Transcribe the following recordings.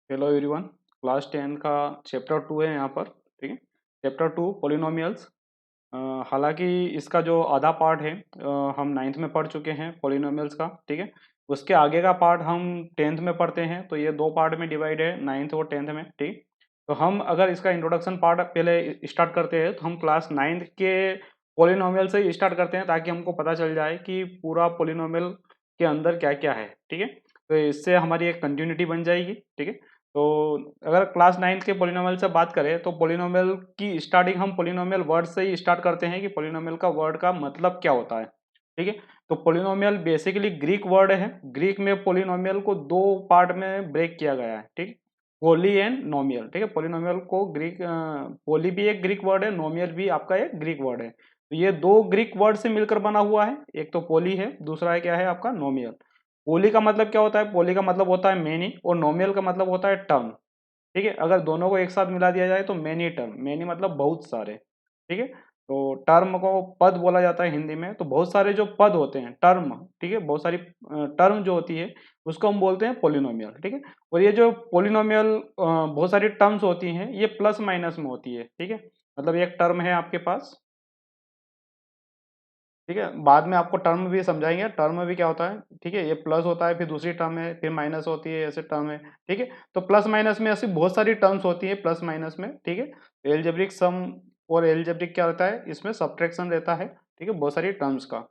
Hello everyone. Class 10 का chapter 2 है यहाँ पर। ठीक है, चैप्टर 2 पॉलिनोमियल्स। हालांकि इसका जो आधा पार्ट है हम नाइन्थ में पढ़ चुके हैं पॉलिनोमियल्स का। ठीक है, उसके आगे का पार्ट हम 10th में पढ़ते हैं, तो ये दो पार्ट में डिवाइड है, नाइन्थ और 10th में। ठीक, तो हम अगर इसका इंट्रोडक्शन पार्ट पहले स्टार्ट करते हैं तो हम क्लास 9th के पॉलिनोमियल से ही स्टार्ट करते हैं, ताकि हमको पता चल जाए कि पूरा पॉलिनोमियल के अंदर क्या क्या है। ठीक है, तो इससे हमारी एक कंटिन्यूटी बन जाएगी। ठीक है, तो अगर क्लास 9th के पोलिनोमियल से बात करें तो पोलिनोमियल की स्टार्टिंग हम पोलिनोमियल वर्ड से ही स्टार्ट करते हैं कि पोलिनोमियल का वर्ड का मतलब क्या होता है। ठीक है, तो पोलिनोमियल बेसिकली ग्रीक वर्ड है। ग्रीक में पोलिनोमियल को दो पार्ट में ब्रेक किया गया है। ठीक, पोली एंड नोमियल। ठीक है, पोलिनोमियल को ग्रीक पोली भी एक ग्रीक वर्ड है, नोमियल भी आपका एक ग्रीक वर्ड है। तो ये दो ग्रीक वर्ड से मिलकर बना हुआ है, एक तो पोली है, दूसरा है क्या है आपका नोमियल। पोली का मतलब क्या होता है? पोली का मतलब होता है मेनी, और नोमियल का मतलब होता है टर्म। ठीक है, अगर दोनों को एक साथ मिला दिया जाए तो मेनी टर्म, मेनी मतलब बहुत सारे। ठीक है, तो टर्म को पद बोला जाता है हिंदी में, तो बहुत सारे जो पद होते हैं टर्म। ठीक है, बहुत सारी टर्म जो होती है उसको हम बोलते हैं पोलिनोमियल। ठीक है, और ये जो पोलिनोमियल बहुत सारी टर्म्स होती हैं, ये प्लस माइनस में होती है। ठीक है, मतलब एक टर्म है आपके पास। ठीक है, बाद में आपको टर्म भी समझाएंगे टर्म में भी क्या होता है। ठीक है, ये प्लस होता है, फिर दूसरी टर्म है, फिर माइनस होती है, ऐसे टर्म है। ठीक है, तो प्लस माइनस में ऐसी बहुत सारी टर्म्स होती है प्लस माइनस में। ठीक है, एलजेब्रिक सम और एलजेब्रिक क्या रहता है, इसमें सब्ट्रैक्शन रहता है। ठीक है, बहुत सारी टर्म्स का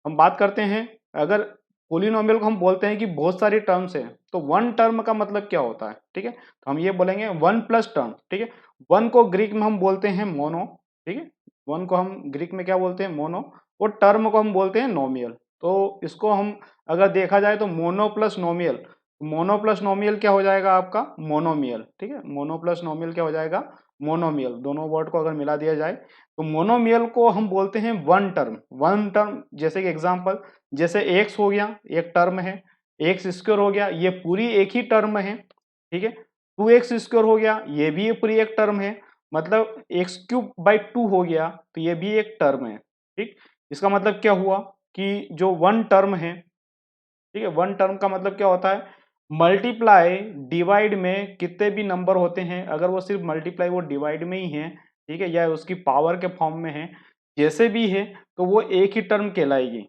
हम बात करते हैं। अगर पोलिनोमियल को हम बोलते हैं कि बहुत सारी टर्म्स है, तो वन टर्म का मतलब क्या होता है? ठीक है, तो हम ये बोलेंगे वन प्लस टर्म। ठीक है, वन को ग्रीक में हम बोलते हैं मोनो। ठीक है, वन को हम ग्रीक में क्या बोलते हैं? मोनो। और टर्म को हम बोलते हैं नोमियल। तो इसको हम अगर देखा जाए तो मोनो प्लस नोमियल, मोनो प्लस नोमियल क्या हो जाएगा आपका? मोनोमियल। ठीक है, मोनो प्लस नोमियल क्या हो जाएगा? मोनोमियल। दोनों वर्ड को अगर मिला दिया जाए तो मोनोमियल को हम बोलते हैं वन टर्म। वन टर्म जैसे कि एग्जांपल, जैसे एक्स हो गया, एक टर्म है। एक्स स्क्वायर हो गया, ये पूरी एक ही टर्म है। ठीक है, टू एक्स स्क्वायर हो गया, ये भी पूरी एक टर्म है। मतलब एक्स क्यूब बाई टू हो गया, तो ये भी एक टर्म है। ठीक, इसका मतलब क्या हुआ कि जो वन टर्म है, ठीक है, वन टर्म का मतलब क्या होता है? मल्टीप्लाई डिवाइड में कितने भी नंबर होते हैं, अगर वो सिर्फ मल्टीप्लाई वो डिवाइड में ही है, ठीक है, या उसकी पावर के फॉर्म में है, जैसे भी है, तो वो एक ही टर्म कहलाएगी।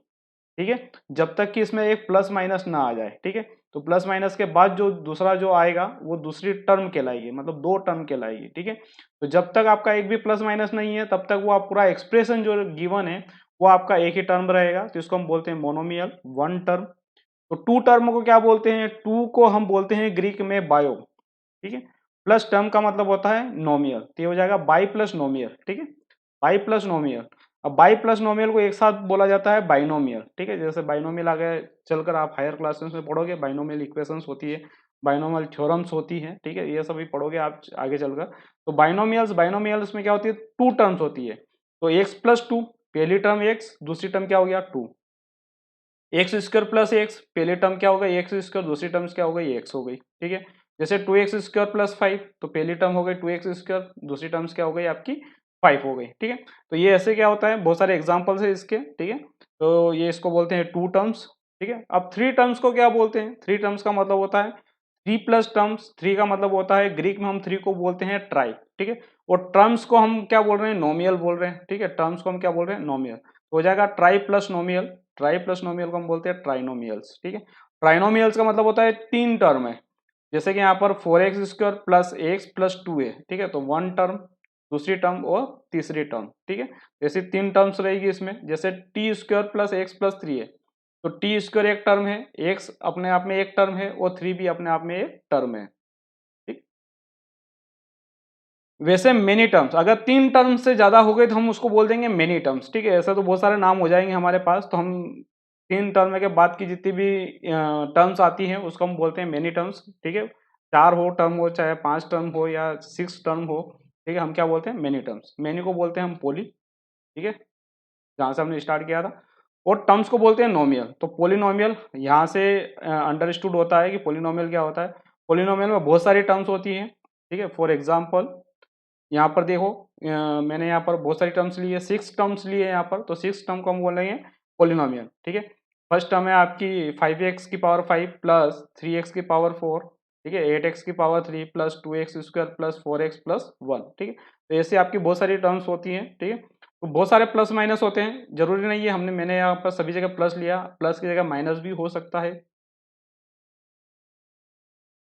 ठीक है, जब तक कि इसमें एक प्लस माइनस ना आ जाए। ठीक है, तो प्लस माइनस के बाद जो दूसरा जो आएगा वो दूसरी टर्म कहलाएगी, मतलब दो टर्म कहलाएगी। ठीक है, तो जब तक आपका एक भी प्लस माइनस नहीं है तब तक वो आप पूरा एक्सप्रेशन जो गिवन है वो आपका एक ही टर्म रहेगा, तो इसको हम बोलते हैं मोनोमियल, वन टर्म। तो टू टर्म को क्या बोलते हैं? टू को हम बोलते हैं ग्रीक में बायो। ठीक है, प्लस टर्म का मतलब होता है नोमियल, तो ये हो जाएगा बाई प्लस नोमियल। ठीक है, बाई प्लस नोमियल। अब बाई प्लस नोमियल को एक साथ बोला जाता है बाइनोमियल। ठीक है, जैसे बाइनोमियल आगे चलकर आप हायर क्लासेस में पढ़ोगे, बाइनोमियल इक्वेशंस होती है, बाइनोमियल थ्योरम्स होती है। ठीक है, ये सभी पढ़ोगे आप आगे चलकर। तो बाइनोमियल्स, बाइनोमियल्स में क्या होती है? टू टर्म्स होती है। तो एक्स प्लस टू, पहली टर्म एक्स, दूसरी टर्म क्या हो गया? Two. X square plus x, पहले टर्म क्या होगा? एक्स स्क्वायर, दूसरी टर्म क्या हो गई? एक्स हो गई। ठीक है, जैसे two x square plus five, तो पहली टर्म हो गई टू एक्स स्क्वायर, दूसरी टर्म्स क्या हो गई आपकी? फाइव हो गई। ठीक है, तो ये ऐसे क्या होता है, बहुत सारे एग्जाम्पल्स है इसके। ठीक है, तो ये इसको बोलते हैं टू टर्म्स। ठीक है, अब थ्री टर्म्स को क्या बोलते हैं? थ्री टर्म्स का मतलब होता है थ्री प्लस टर्म्स। थ्री का मतलब होता है ग्रीक में हम थ्री को बोलते हैं ट्राई। ठीक है, और टर्म्स को हम क्या बोल रहे हैं? नोमियल बोल रहे हैं। ठीक है, टर्म्स को हम क्या बोल रहे हैं? नोमियल। हो जाएगा ट्राई प्लस नोमियल। ट्राई प्लस नोमियल को हम बोलते हैं ट्राइनोमियल्स। ठीक है, ट्राइनोमियल्स का मतलब होता है तीन टर्म है। जैसे कि यहाँ पर four x square plus x plus to है। ठीक है, तो वन टर्म, दूसरी टर्म और तीसरी टर्म। ठीक है, जैसे तीन टर्म्स रहेगी इसमें, जैसे T square plus x plus three है, तो टी स्क्वायर एक टर्म है, एक्स अपने आप में एक टर्म है, और थ्री भी अपने आप में एक टर्म है। ठीक, वैसे मेनी टर्म्स अगर तीन टर्म्स से ज्यादा हो गए तो हम उसको बोल देंगे मेनी टर्म्स। ठीक है, ऐसा तो बहुत सारे नाम हो जाएंगे हमारे पास, तो हम तीन टर्म के बाद की जितनी भी टर्म्स आती हैं उसको हम बोलते हैं मेनी टर्म्स। ठीक है, चार हो टर्म हो, चाहे पांच टर्म हो या सिक्स टर्म हो, ठीक है, हम क्या बोलते हैं? Many terms. मेनी को बोलते हैं हम पोली। ठीक है, जहाँ से हमने स्टार्ट किया था। और टर्म्स को बोलते हैं नोमियल। तो पोलिनोमियल यहाँ से अंडरस्टूड होता है कि पोलिनोमियल क्या होता है। पोलिनोमियल में बहुत सारी टर्म्स होती हैं। ठीक है, फॉर एग्जाम्पल यहाँ पर देखो, मैंने यहाँ पर बहुत सारी टर्म्स ली है, सिक्स टर्म्स लिए हैं यहाँ पर, तो सिक्स टर्म को हम बोल रहे हैं पोलिनोमियल। ठीक है, फर्स्ट टर्म है आपकी फाइव एक्स की power five plus three x की पावर फोर, ठीक है, 8x की power 3 plus 2x square plus 4x plus 1, ठीक है। तो ऐसे आपकी बहुत सारी टर्म्स होती हैं, ठीक है। तो बहुत सारे प्लस माइनस होते हैं, जरूरी नहीं है मैंने यहाँ पर सभी जगह प्लस लिया, प्लस की जगह माइनस भी हो सकता है।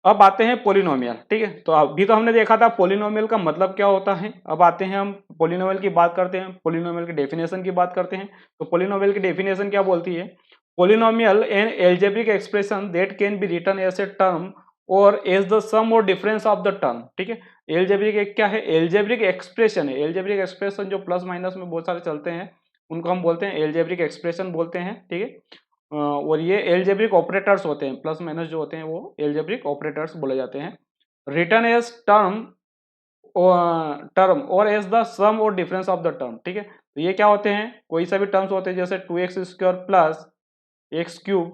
अब आते हैं पोलिनोमियल, ठीक है। तो अभी तो हमने देखा था पोलिनोमियल का मतलब क्या होता है। अब आते हैं हम पोलिनोमियल की बात करते हैं, पोलिनोमियल की डेफिनेशन की बात करते हैं। तो पोलिनोमियल की डेफिनेशन क्या बोलती है? Polynomial an algebraic expression that can be written as a term और एज द सम और डिफरेंस ऑफ द टर्म, ठीक है। एल्जेब्रिक एक क्या है? एल्जेब्रिक एक्सप्रेशन है। एल्जेब्रिक एक्सप्रेशन जो प्लस माइनस में बहुत सारे चलते हैं उनको हम बोलते हैं एल्जेब्रिक एक्सप्रेशन बोलते हैं, ठीक है। और ये एल्जेब्रिक ऑपरेटर्स होते हैं, प्लस माइनस जो होते हैं वो एल्जेब्रिक ऑपरेटर्स बोले जाते हैं। रिटर्न एज टर्म और एज द सम और डिफरेंस ऑफ द टर्म, ठीक है। तो ये क्या होते हैं? कोई सा भी टर्म्स होते हैं, जैसे 2x square plus x cube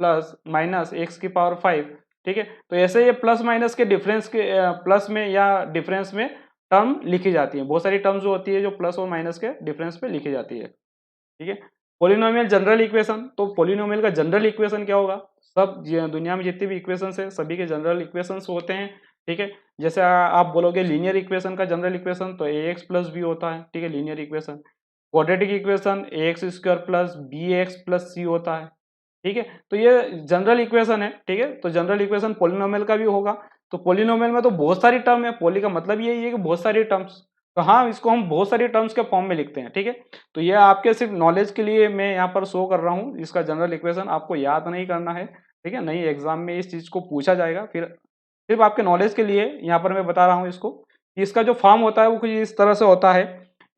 plus minus x की पावर 5, ठीक है। तो ऐसे ये प्लस माइनस के डिफरेंस के प्लस में या डिफरेंस में टर्म लिखी जाती है। बहुत सारी टर्म्स जो होती है जो प्लस और माइनस के डिफरेंस पे लिखी जाती है, ठीक है। पोलिनोमियल जनरल इक्वेशन, तो पोलिनोमियल का जनरल इक्वेशन क्या होगा? सब दुनिया में जितनी भी इक्वेशंस है सभी के जनरल इक्वेशंस होते हैं, ठीक है। जैसे आप बोलोगे लीनियर इक्वेशन का जनरल इक्वेशन तो ax प्लस बी होता है, ठीक है, linear equation. Quadratic equation ax square plus B x plus C होता है, ठीक है। तो ये जनरल इक्वेशन है, ठीक है। तो जनरल इक्वेशन पोलिनोमियल का भी होगा। तो पोलिनोमियल में तो बहुत सारी टर्म है, पोली का मतलब यही है कि बहुत सारी टर्म्स। तो हाँ, इसको हम बहुत सारी टर्म्स के फॉर्म में लिखते हैं, ठीक है। तो ये आपके सिर्फ नॉलेज के लिए मैं यहाँ पर शो कर रहा हूँ, इसका जनरल इक्वेशन आपको याद नहीं करना है, ठीक है। नहीं, एग्जाम में इस चीज को पूछा जाएगा, फिर सिर्फ आपके नॉलेज के लिए यहाँ पर मैं बता रहा हूँ इसको कि इसका जो फॉर्म होता है वो कुछ इस तरह से होता है।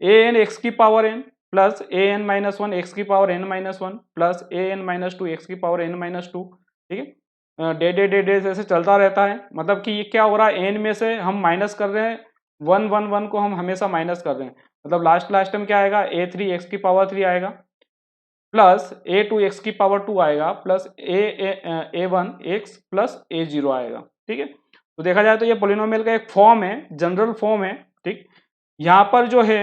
ए एन एक्स की power N plus A N minus one x की power N minus one plus A N minus two x की पावर एन माइनस टू, ठीक है। डे डे डे डे ऐसे चलता रहता है। मतलब कि ये क्या हो रहा है, एन में से हम माइनस कर रहे हैं, वन वन वन को हम हमेशा माइनस कर रहे हैं। मतलब लास्ट में क्या आएगा, ए थ्री एक्स की पावर थ्री आएगा प्लस ए टू एक्स की पावर टू आएगा प्लस ए वन एक्स प्लस ए जीरो आएगा, ठीक है। तो देखा जाए तो ये पोलिनोमियल का एक फॉर्म है, जनरल फॉर्म है, ठीक। यहाँ पर जो है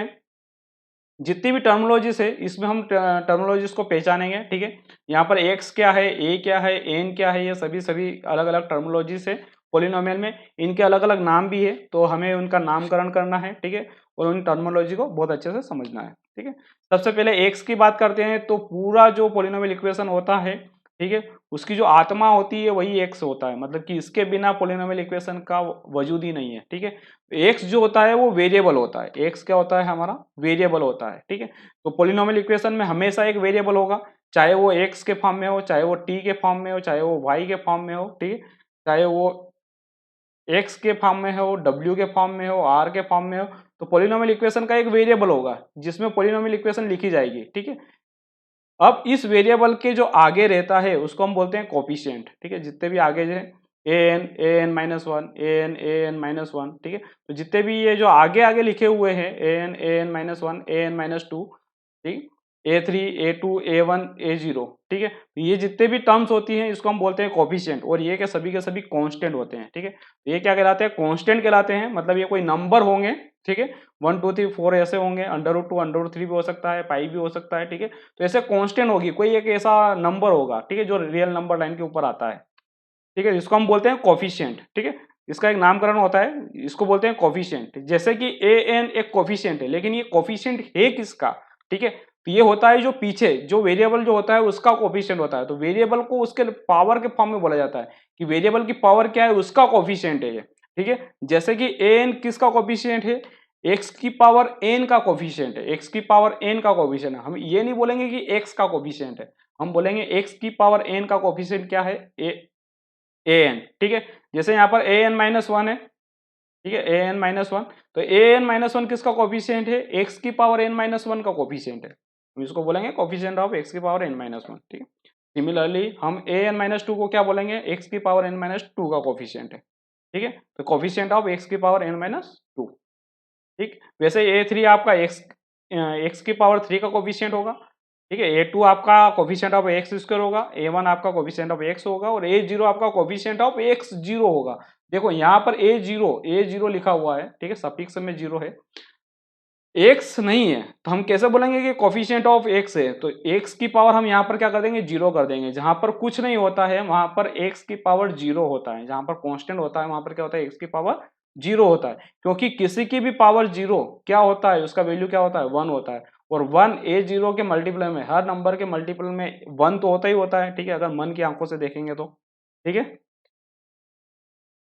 जितनी भी टर्मोलॉजीज है इसमें हम टर्मोलॉजीज को पहचानेंगे, ठीक है। यहाँ पर एक्स क्या है, ए क्या है, एन क्या है, ये सभी सभी अलग अलग टर्मोलॉजीज है पोलिनोमियल में। इनके अलग अलग नाम भी है, तो हमें उनका नामकरण करना है, ठीक है। और उन टर्मोलॉजी को बहुत अच्छे से समझना है, ठीक है। सबसे पहले एक्स की बात करते हैं, तो पूरा जो पोलिनोमियल इक्वेशन होता है, ठीक है, उसकी जो आत्मा होती है वही एक्स होता है। मतलब कि इसके बिना पोलिनोमियल इक्वेशन का वजूद ही नहीं है, ठीक है। एक्स जो होता है वो वेरिएबल होता है। एक्स क्या होता है? हमारा वेरिएबल होता है, ठीक है। तो पोलिनोमियल इक्वेशन में हमेशा एक वेरिएबल होगा, चाहे वो एक्स के फॉर्म में हो, चाहे वो टी के फॉर्म में हो, चाहे वो वाई के फॉर्म में हो, ठीक है, चाहे वो एक्स के फॉर्म में हो, डब्ल्यू के फॉर्म में हो, आर के फॉर्म में हो। तो पोलिनोमियल इक्वेशन का एक वेरिएबल होगा जिसमें पोलिनोमियल इक्वेशन लिखी जाएगी, ठीक है। अब इस वेरिएबल के जो आगे रहता है उसको हम बोलते हैं कोफिशिएंट, ठीक है। जितने भी आगे जो है A N minus one, A N minus one, ठीक है। तो जितने भी ये जो आगे आगे लिखे हुए हैं A N minus one, A N minus two, ठीक, A three, A two, A one, A zero, ठीक है। तो ये जितने भी टर्म्स होती हैं इसको हम बोलते हैं कोफिशिएंट, और ये के सभी कांस्टेंट होते हैं, ठीक है। तो ये क्या कहलाते हैं? कांस्टेंट कहलाते हैं। मतलब ये कोई नंबर होंगे, ठीक है, 1 2 3 4 ऐसे होंगे, अंडर रूट 2 अंडर रूट 3 भी हो सकता है, पाई भी हो सकता है, ठीक है। तो ऐसे कांस्टेंट होगी, कोई एक ऐसा नंबर होगा, ठीक है, जो रियल नंबर लाइन के ऊपर आता है, ठीक है, जिसको हम बोलते हैं कोफिशिएंट, ठीक है। इसका एक नामकरण होता है, इसको बोलते हैं कोफिशिएंट। जैसे कि ए एन एक कोफिशिएंट है, लेकिन ये कोफिशिएंट है किसका? ठीक है, तो ये होता है जो पीछे जो वेरिएबल जो होता है उसका कोफिशिएंट होता है। तो वेरिएबल को उसके पावर के फॉर्म में बोला जाता है कि वेरिएबल की पावर क्या है, उसका कोफिशिएंट है ये, ठीक है। जैसे कि ए एन किसका कोफिशिएंट है? एक्स की पावर एन का कोफिशिएंट है, एक्स की पावर एन का कोफिशिएंट है। हम ये नहीं बोलेंगे कि एक्स का कोफिशिएंट है, हम बोलेंगे एक्स की पावर एन का कोफिशिएंट क्या है, ए एन, ठीक है। जैसे यहाँ पर ए एन माइनस वन है, ठीक है, ए एन माइनस वन। तो ए एन माइनस वन किसका कोफिशिएंट है? एक्स की पावर एन माइनस वन का कोफिशिएंट है। हम इसको बोलेंगे कोफिशिएंट ऑफ एक्स की पावर एन माइनस वन, ठीक है। सिमिलरली हम ए एन माइनस टू को क्या बोलेंगे? एक्स की पावर एन माइनस टू का कोफिशिएंट है, ठीक है। तो कोफिशिएंट ऑफ एक्स की पावर एन माइनस टू, ठीक। वैसे ए थ्री आपका एक्स की पावर थ्री का कोफिशिएंट होगा, ठीक है। ए टू आपका कोफिशिएंट ऑफ एक्स स्क्वायर होगा, ए वन आपका कोफिशिएंट ऑफ एक्स होगा, और ए जीरो आपका कोफिशिएंट ऑफ एक्स जीरो होगा। देखो यहाँ पर ए जीरो लिखा हुआ है, ठीक है, सफिक्स में जीरो है। एक्स नहीं है तो हम कैसे बोलेंगे कि कोफिशिएंट ऑफ एक्स है, तो एक्स की पावर हम यहाँ पर क्या कर देंगे, जीरो कर देंगे। जहां पर कुछ नहीं होता है वहां पर एक्स की पावर जीरो होता है, जहां पर कांस्टेंट होता है वहां पर क्या होता है, एक्स की पावर जीरो होता है। क्योंकि किसी की भी पावर जीरो क्या होता है, उसका वैल्यू क्या होता है, वन होता है। और वन ए जीरो के मल्टीपल में, हर नंबर के मल्टीपल में वन तो होता ही होता है, ठीक है, अगर मन की आंखों से देखेंगे तो, ठीक है।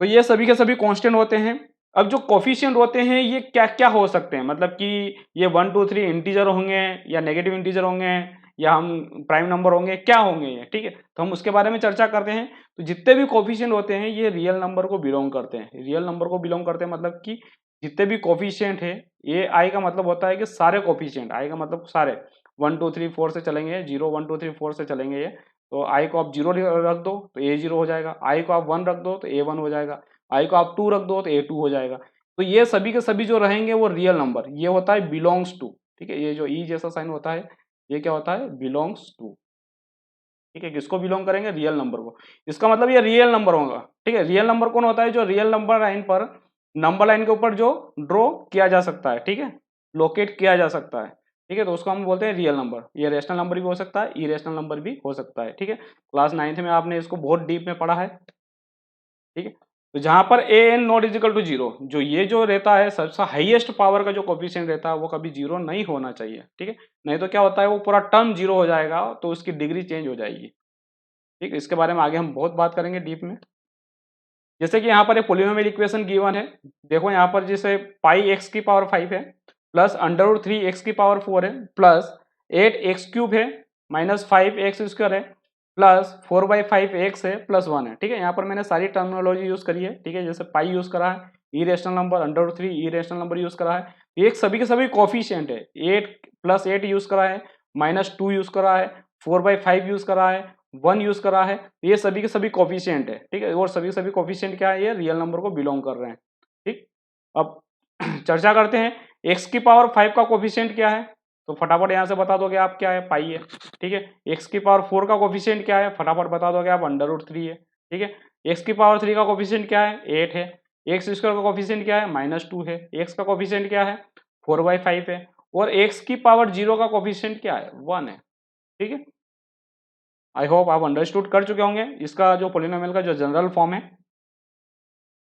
तो ये सभी के सभी कांस्टेंट होते हैं। अब जो कोफिशिएंट होते हैं ये क्या क्या हो सकते हैं, मतलब कि ये 1 2 3 इंटीजर होंगे या नेगेटिव इंटीजर होंगे या हम प्राइम नंबर होंगे, क्या होंगे ये, ठीक है। तो हम उसके बारे में चर्चा करते हैं। तो जितने भी कोफिशिएंट होते हैं ये रियल नंबर को बिलोंग करते हैं, रियल नंबर को बिलोंग करते हैं, मतलब कि जितने भी कोफिशिएंट है, ये आई का मतलब होता है कि सारे कोफिशिएंट, आई का मतलब सारे 1 2 3 4 से चलेंगे, 0 1 2 3 4 से चलेंगे ये। तो आई को आप जीरो रख दो तो ए जीरो हो जाएगा, आई को आप वन रख दो तो ए वन हो जाएगा, आई को आप टू रख दो तो ए टू हो जाएगा। तो ये सभी के सभी जो रहेंगे वो रियल नंबर, ये होता है बिलोंग्स टू, ठीक है। ये जो ई जैसा साइन होता है ये क्या होता है, बिलोंग्स टू, ठीक है। किसको बिलोंग करेंगे, रियल नंबर को। इसका मतलब ये रियल नंबर होगा, ठीक है। रियल नंबर कौन होता है, जो रियल नंबर लाइन पर, नंबर लाइन के ऊपर जो ड्रॉ किया जा सकता है, ठीक है, लोकेट किया जा सकता है, ठीक है। तो उसको हम बोलते हैं रियल नंबर। ये रेशनल नंबर भी हो सकता है, इरेशनल नंबर भी हो सकता है, ठीक है। क्लास 9th में आपने इसको बहुत डीप में पढ़ा है, ठीक है। तो जहां पर A N not equal to zero, जो ये जो रहता है सबसे हाईएस्ट पावर का जो कोफिशिएंट रहता है वो कभी जीरो नहीं होना चाहिए, ठीक है। नहीं तो क्या होता है, वो पूरा टर्म जीरो हो जाएगा तो उसकी डिग्री चेंज हो जाएगी, ठीक है। इसके बारे में आगे हम बहुत बात करेंगे डीप में। जैसे कि यहाँ पर एक पोलिनोमियल इक्वेशन गिवन है, देखो यहाँ पर जैसे पाई एक्स की पावर 5 है, प्लस अंडर रूट 3 एक्स की पावर 4 है, प्लस 8 एक्स क्यूब है, माइनस 5 एक्स स्क्वायर है, प्लस 4/5 एक्स है, प्लस 1 है, ठीक है। यहाँ पर मैंने सारी टर्मिनोलॉजी यूज करी है, ठीक है। जैसे पाई यूज करा है, ई रेशनल नंबर, अंडर रूट 3 ई रेशनल नंबर यूज करा है, ये सभी के सभी कोफिशिएंट है। 8 प्लस 8 यूज करा है, -2 यूज करा है, 4/5 यूज करा है, 1 यूज करा है, ये सभी के सभी कोफिशिएंट है, ठीक है। और सभी के सभी कोफिशिएंट क्या है, ये रियल नंबर को बिलोंग कर रहे हैं, ठीक। अब चर्चा करते हैं एक्स की पावर 5 का कोफिशिएंट क्या है, तो फटाफट यहाँ से बता दोगे आप, क्या है, पाई है, ठीक है। एक्स की पावर 4 का कोफिशिएंट क्या है, फटाफट बता दोगे आप, अंडर रूट 3 है, ठीक है। एक्स की पावर 3 का कोफिशिएंट क्या है, 8 है। एक्स स्क्वायर का कोफिशिएंट क्या है, -2 है। एक्स का कोफिशिएंट क्या है, 4/5 है। और एक्स की पावर 0 का कोफिशिएंट क्या है, 1 है, ठीक है। आई होप आप अंडरस्टूड कर चुके होंगे इसका जो पोलिनोमियल का जो जनरल फॉर्म है,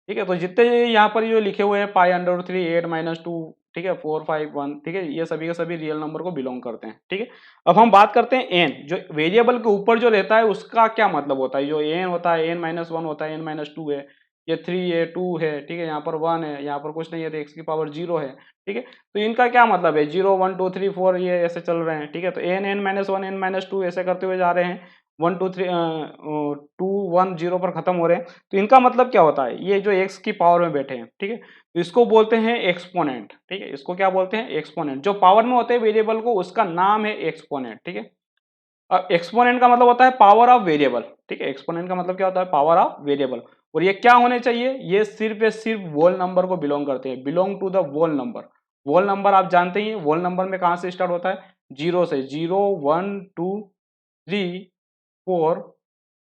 ठीक है। तो जितने यहाँ पर ये लिखे हुए हैं, पाई अंडर रूट 3 8 -2, ठीक है, 4 5 1, ठीक है, ये सभी के सभी रियल नंबर को बिलोंग करते हैं, ठीक है। अब हम बात करते हैं एन, जो वेरिएबल के ऊपर जो रहता है उसका क्या मतलब होता है। जो एन होता है, n-1 होता है, n-2 है, ये 3 है, 2 है, ठीक है, यहाँ पर 1 है, यहाँ पर कुछ नहीं है तो एक्स की पावर 0 है, ठीक है। तो इनका क्या मतलब है, 0 1 2 3 4 ये ऐसे चल रहे हैं, ठीक है। तो n-1 n-2 ऐसे करते हुए जा रहे हैं, 1 2 3 2 1 0 पर खत्म हो रहे हैं। तो इनका मतलब क्या होता है, ये जो एक्स की पावर में बैठे हैं, ठीक है, तो इसको बोलते हैं एक्सपोनेंट, ठीक है। इसको क्या बोलते हैं, एक्सपोनेंट। जो पावर में होते हैं वेरिएबल को उसका नाम है एक्सपोनेंट, ठीक है। अब एक्सपोनेंट का मतलब होता है पावर ऑफ वेरिएबल, ठीक है। एक्सपोनेंट का मतलब क्या होता है, पावर ऑफ वेरिएबल। और ये क्या होने चाहिए, ये सिर्फ वोल नंबर को बिलोंग करते हैं, belong to the whole number. Whole number आप जानते ही, वोल नंबर में कहां से स्टार्ट होता है, जीरो से, 0 1 2 3 4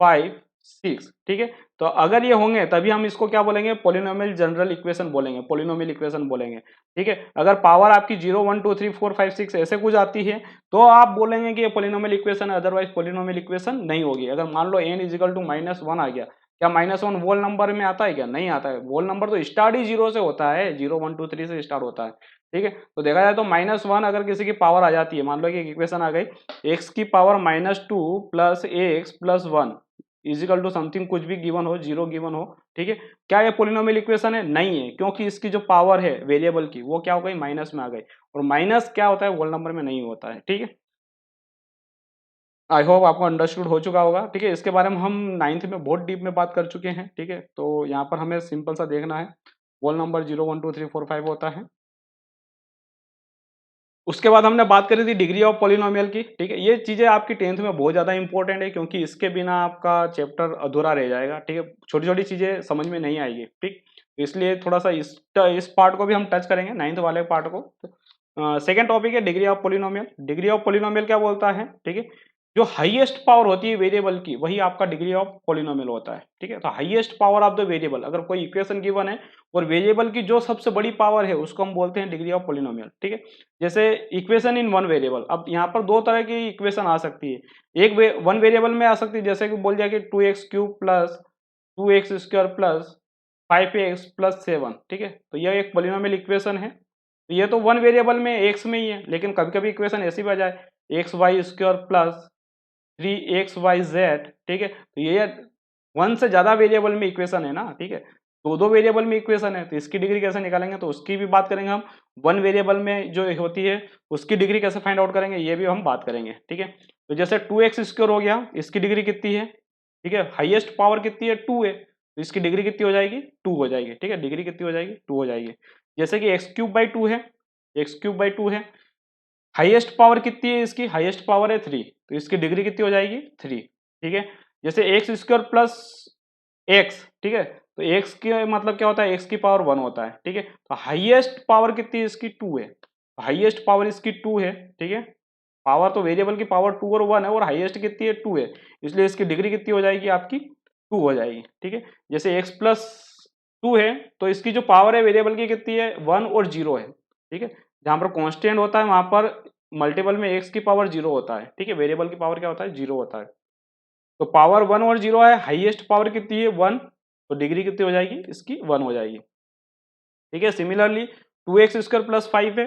5 6, ठीक है। तो अगर ये होंगे तभी हम इसको क्या बोलेंगे, पोलिनोमियल जनरल इक्वेशन बोलेंगे, पोलिनोमियल इक्वेशन बोलेंगे, ठीक है। अगर पावर आपकी 0 1 2 3 4 5 6 ऐसे कुछ आती है तो आप बोलेंगे कि ये पोलिनोमियल इक्वेशन है, अदरवाइज पोलिनोमियल इक्वेशन नहीं होगी। अगर मान लो n इजिकल टू -1 आ गया, क्या -1 वोल नंबर में आता है, क्या नहीं आता है। वोल नंबर तो स्टार्ट ही 0 से होता है, 0 1 2 3 से स्टार्ट होता है, ठीक है। तो देखा जाए तो -1 अगर किसी की पावर आ जाती है, मान लो कि एक इक्वेशन आ गई, x की power -2 plus x plus 1 equal to something, कुछ भी गिवन हो, 0 गिवन हो, ठीक है। क्या ये पोलिनोमियल इक्वेशन है, नहीं है, क्योंकि इसकी जो पावर है वेरिएबल की वो क्या हो गई, माइनस में आ गई। और माइनस क्या होता है, होल नंबर में नहीं होता है, ठीक है। आई होप आपको अंडरस्टूड हो चुका होगा, ठीक है। इसके बारे में हम 9th में बहुत डीप में बात कर चुके हैं, ठीक है। तो यहाँ पर हमें सिंपल सा देखना है, होल नंबर 0 1 2 3 4 5 होता है। उसके बाद हमने बात करी थी डिग्री ऑफ पॉलिनोमियल की, ठीक है। ये चीजें आपकी 10th में बहुत ज्यादा इंपॉर्टेंट है, क्योंकि इसके बिना आपका चैप्टर अधूरा रह जाएगा, ठीक है। छोटी छोटी चीजें समझ में नहीं आएगी, ठीक। तो इसलिए थोड़ा सा इस पार्ट को भी हम टच करेंगे, 9th वाले पार्ट को। सेकेंड टॉपिक है degree of polynomial. Degree of polynomial क्या बोलता है, ठीक है, जो हाईएस्ट पावर होती है वेरिएबल की वही आपका डिग्री ऑफ पॉलिनोमियल होता है, ठीक है। तो highest power of the variable, अगर कोई इक्वेशन गिवन है और वेरिएबल की जो सबसे बड़ी पावर है उसको हम बोलते हैं डिग्री ऑफ पॉलिनोमियल, ठीक है। जैसे इक्वेशन इन वन वेरिएबल, अब यहाँ पर दो तरह की इक्वेशन आ सकती है। एक वन वेरिएबल में आ सकती है, जैसे कि बोल दिया कि 2x³ plus 2x² plus 5x plus 7, ठीक है। तो यह एक पॉलिनोमियल इक्वेशन है। तो ये तो वन वेरिएबल में एक्स में ही है, लेकिन कभी कभी इक्वेशन ऐसी भी आ जाए XY² प्लस 3XYZ, ठीक है। तो ये वन से ज्यादा वेरिएबल में इक्वेशन है ना, ठीक है। दो दो वेरिएबल में इक्वेशन है, तो इसकी डिग्री कैसे निकालेंगे, तो उसकी भी बात करेंगे हम। वन वेरिएबल में जो होती है उसकी डिग्री कैसे फाइंड आउट करेंगे, ये भी हम बात करेंगे, ठीक है। तो जैसे 2x² हो गया, इसकी डिग्री कितनी है, ठीक है। हाईएस्ट पावर कितनी है, 2 है, तो इसकी डिग्री कितनी हो जाएगी, 2 हो जाएगी, ठीक है। डिग्री कितनी हो जाएगी, 2 हो जाएगी। जैसे कि x³/2 है, x³/2 है। हाईएस्ट पावर कितनी है इसकी, हाईएस्ट पावर है 3, तो इसकी डिग्री कितनी हो जाएगी, 3, ठीक है। जैसे x² प्लस x, ठीक है। तो x के मतलब क्या होता है, x की पावर 1 होता है, ठीक है। तो हाईएस्ट पावर कितनी है इसकी, 2 है। हाईएस्ट पावर इसकी 2 है, ठीक है। पावर तो वेरिएबल की पावर 2 और 1 है, और हाईएस्ट कितनी है, 2 है, इसलिए इसकी डिग्री कितनी हो जाएगी आपकी, 2 हो जाएगी, ठीक है। जैसे x+2 है, तो इसकी जो पावर है वेरिएबल की कितनी है, 1 और 0 है, ठीक है। जहां पर कांस्टेंट होता है वहां पर मल्टीपल में x की पावर 0 होता है, ठीक है। वेरिएबल की पावर क्या होता है, 0 होता है। तो पावर 1 और 0 है, हाईएस्ट पावर कितनी है, 1, तो डिग्री कितनी हो जाएगी इसकी, 1 हो जाएगी, ठीक है। सिमिलरली 2x² प्लस 5 है,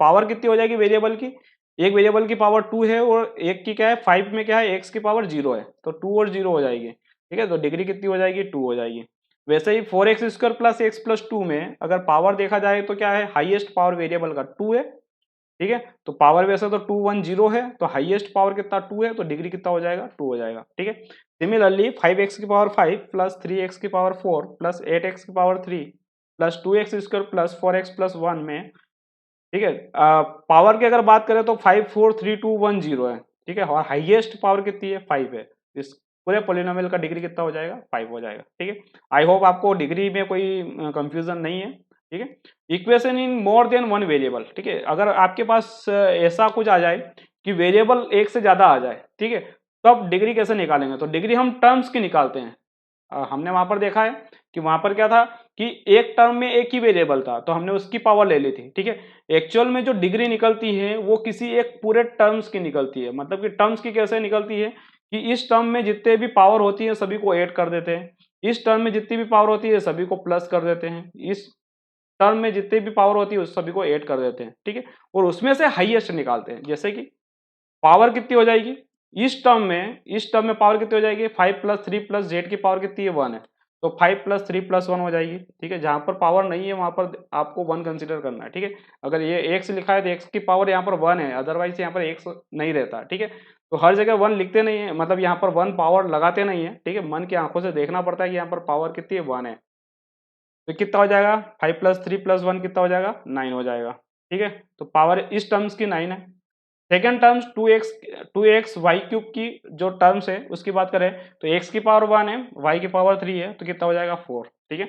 पावर कितनी हो जाएगी वेरिएबल की, एक वेरिएबल की पावर 2 है और एक की क्या है, 5 में क्या है, x की पावर 0 है, तो 2 और 0 हो जाएगी, ठीक है। तो डिग्री कितनी हो जाएगी, 2 हो जाएगी। वैसे ही 4x² प्लस x+2 में अगर पावर देखा जाए तो क्या है, हाईएस्ट पावर वेरिएबल का 2 है, ठीक है। तो पावर वैसे तो 2 1 0 है, तो हाईएस्ट पावर कितना, 2 है, तो डिग्री कितना हो जाएगा, 2 हो जाएगा, ठीक है। सिमिलरली 5x की पावर 5 प्लस 3x की पावर 4 प्लस 8x की power 3 plus 2x² plus 4x plus 1 में, ठीक है, पावर की अगर बात करें तो 5 4 3 2 1 0 है, ठीक है। और हाईएस्ट पावर कितनी है, 5 है। इस पूरे पॉलिनोमियल का डिग्री कितना हो जाएगा, 5 हो जाएगा, ठीक है। आई होप आपको डिग्री में कोई कंफ्यूजन नहीं है, ठीक है। Equation in more than one variable, ठीक है। अगर आपके पास ऐसा कुछ आ जाए कि वेरिएबल एक से ज्यादा आ जाए, ठीक है, तो आप डिग्री कैसे निकालेंगे, तो डिग्री हम टर्म्स की निकालते हैं। हमने वहां पर देखा है कि वहां पर क्या था कि एक टर्म में एक ही वेरिएबल था, तो हमने उसकी पावर ले ली थी, ठीक है। एक्चुअल में जो डिग्री निकलती है वो किसी एक पूरे टर्म्स की निकलती है। मतलब कि टर्म्स की कैसे निकलती है कि इस टर्म में जितने भी पावर होती है सभी को ऐड कर देते हैं, इस टर्म में जितनी भी पावर होती है सभी को प्लस कर देते हैं, इस टर्म में जितनी भी पावर होती है उस सभी को ऐड कर देते हैं, ठीक है। और उसमें से हाईएस्ट निकालते हैं। जैसे कि पावर कितनी हो जाएगी इस टर्म में पावर कितनी हो जाएगी, 5 प्लस 3 प्लस जेड की पावर कितनी है, 1 है, तो 5 प्लस 3 प्लस 1 हो जाएगी, ठीक है। जहां पर पावर नहीं है वहां पर आपको 1 कंसीडर करना है, ठीक है। अगर ये x लिखा है तो x की पावर यहाँ पर 1 है, अदरवाइज यहाँ पर x नहीं रहता, ठीक है। तो हर जगह 1 लिखते नहीं है, मतलब यहाँ पर 1 पावर लगाते नहीं है, ठीक है। मन की आंखों से देखना पड़ता है कि यहाँ पर पावर कितनी है, 1 है। तो कितना हो जाएगा, 5 प्लस 3 प्लस 1 कितना हो जाएगा, 9 हो जाएगा, ठीक है। तो पावर इस टर्म्स की 9 है। सेकेंड टर्म्स 2x y³ की जो टर्म्स है उसकी बात करें तो x की पावर 1 है, y की पावर 3 है, तो कितना हो जाएगा, 4, ठीक है।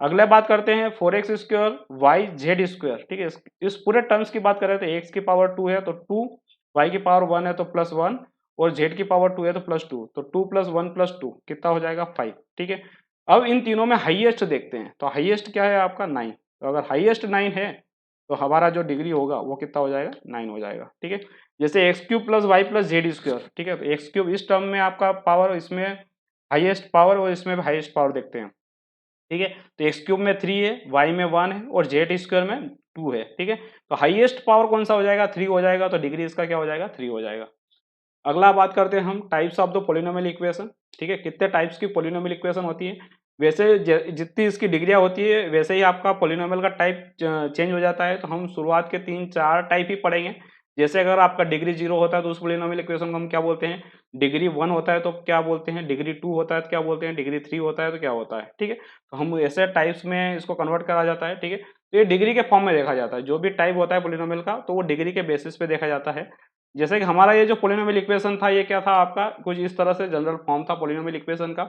अगला बात करते हैं 4x² yz², ठीक है। इस पूरे टर्म्स की बात करें तो x की पावर 2 है तो 2, y की पावर 1 है तो प्लस 1, और z की पावर 2 है तो प्लस 2, तो 2 प्लस 1 प्लस 2 कितना हो जाएगा, 5, ठीक है। अब इन तीनों में हाईएस्ट देखते हैं, तो हाईएस्ट क्या है आपका, 9। तो अगर हाईएस्ट 9 है तो हमारा जो डिग्री होगा वो कितना हो जाएगा, 9 हो जाएगा, ठीक है। जैसे x³ plus Y plus z², ठीक है। तो x³ इस टर्म में आपका पावर, इसमें हाईएस्ट पावर और इसमें भी हाईएस्ट पावर देखते हैं, ठीक है। तो x³ में 3 है, y में 1 है और z² में 2 है, ठीक है। तो हाईएस्ट पावर कौन सा हो जाएगा, 3 हो जाएगा, तो डिग्री इसका क्या हो जाएगा, 3 हो जाएगा। अगला बात करते हैं हम types of the polynomial equation, ठीक है। कितने टाइप्स की पॉलिनोमियल इक्वेशन होती है, वैसे जितनी इसकी डिग्रियां होती है वैसे ही आपका पॉलिनोमियल का टाइप चेंज हो जाता है। तो हम शुरुआत के 3-4 टाइप ही पढ़ेंगे। जैसे अगर आपका डिग्री 0 होता है तो उस पॉलिनोमियल इक्वेशन को हम क्या बोलते हैं, डिग्री 1 होता है तो क्या बोलते हैं, डिग्री 2 होता है तो क्या बोलते हैं, डिग्री 3 होता है तो क्या होता है, ठीक है। तो हम ऐसे टाइप्स में इसको कन्वर्ट करा जाता है, ठीक है। तो ये डिग्री के फॉर्म में देखा जाता है, जो भी टाइप होता है पॉलिनोमियल का तो वो डिग्री के बेसिस पे देखा जाता है। जैसे कि हमारा ये जो पॉलिनोमियल इक्वेशन था ये क्या था आपका, कुछ इस तरह से जनरल फॉर्म था पॉलिनोमियल इक्वेशन का।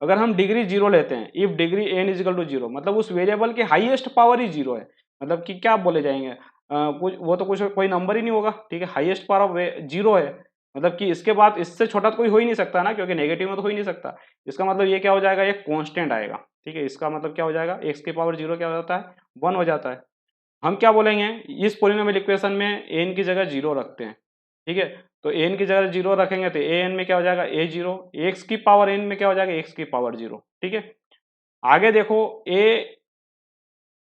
अगर हम डिग्री 0 लेते हैं, if degree n is equal to 0, मतलब उस वेरिएबल की हाईएस्ट पावर ही 0 है, मतलब कि क्या बोले जाएंगे, कुछ वो तो कुछ कोई नंबर ही नहीं होगा, ठीक है। हाईएस्ट पावर 0 है, मतलब कि इसके बाद इससे छोटा तो कोई हो ही नहीं सकता ना, क्योंकि नेगेटिव में तो हो ही नहीं सकता। इसका मतलब ये क्या हो जाएगा, ये कांस्टेंट आएगा, ठीक है। इसका मतलब क्या हो जाएगा, x की पावर 0 क्या हो जाता है, 1 हो जाता है। हम क्या बोलेंगे, इस पॉलिनोमियल इक्वेशन में n की जगह 0 रखते हैं, ठीक है। तो n की जगह 0 रखेंगे तो an में क्या हो जाएगा, a0, x की पावर n में क्या हो जाएगा, x की पावर 0, ठीक है। आगे देखो a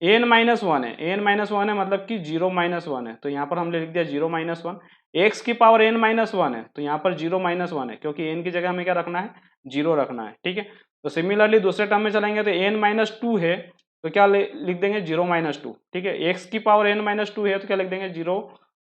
n माइनस वन है, n माइनस वन है मतलब कि 0 माइनस वन है, तो यहाँ पर हमने लिख दिया 0 माइनस वन। एक्स की पावर n माइनस वन है तो यहाँ पर 0 माइनस वन है, क्योंकि n की जगह हमें क्या रखना है, 0 रखना है, ठीक है। तो सिमिलरली दूसरे टर्म में चलेंगे तो n माइनस टू है तो क्या लिख देंगे, 0 माइनस टू, ठीक है। एक्स की पावर n माइनस टू है तो क्या लिख देंगे, 0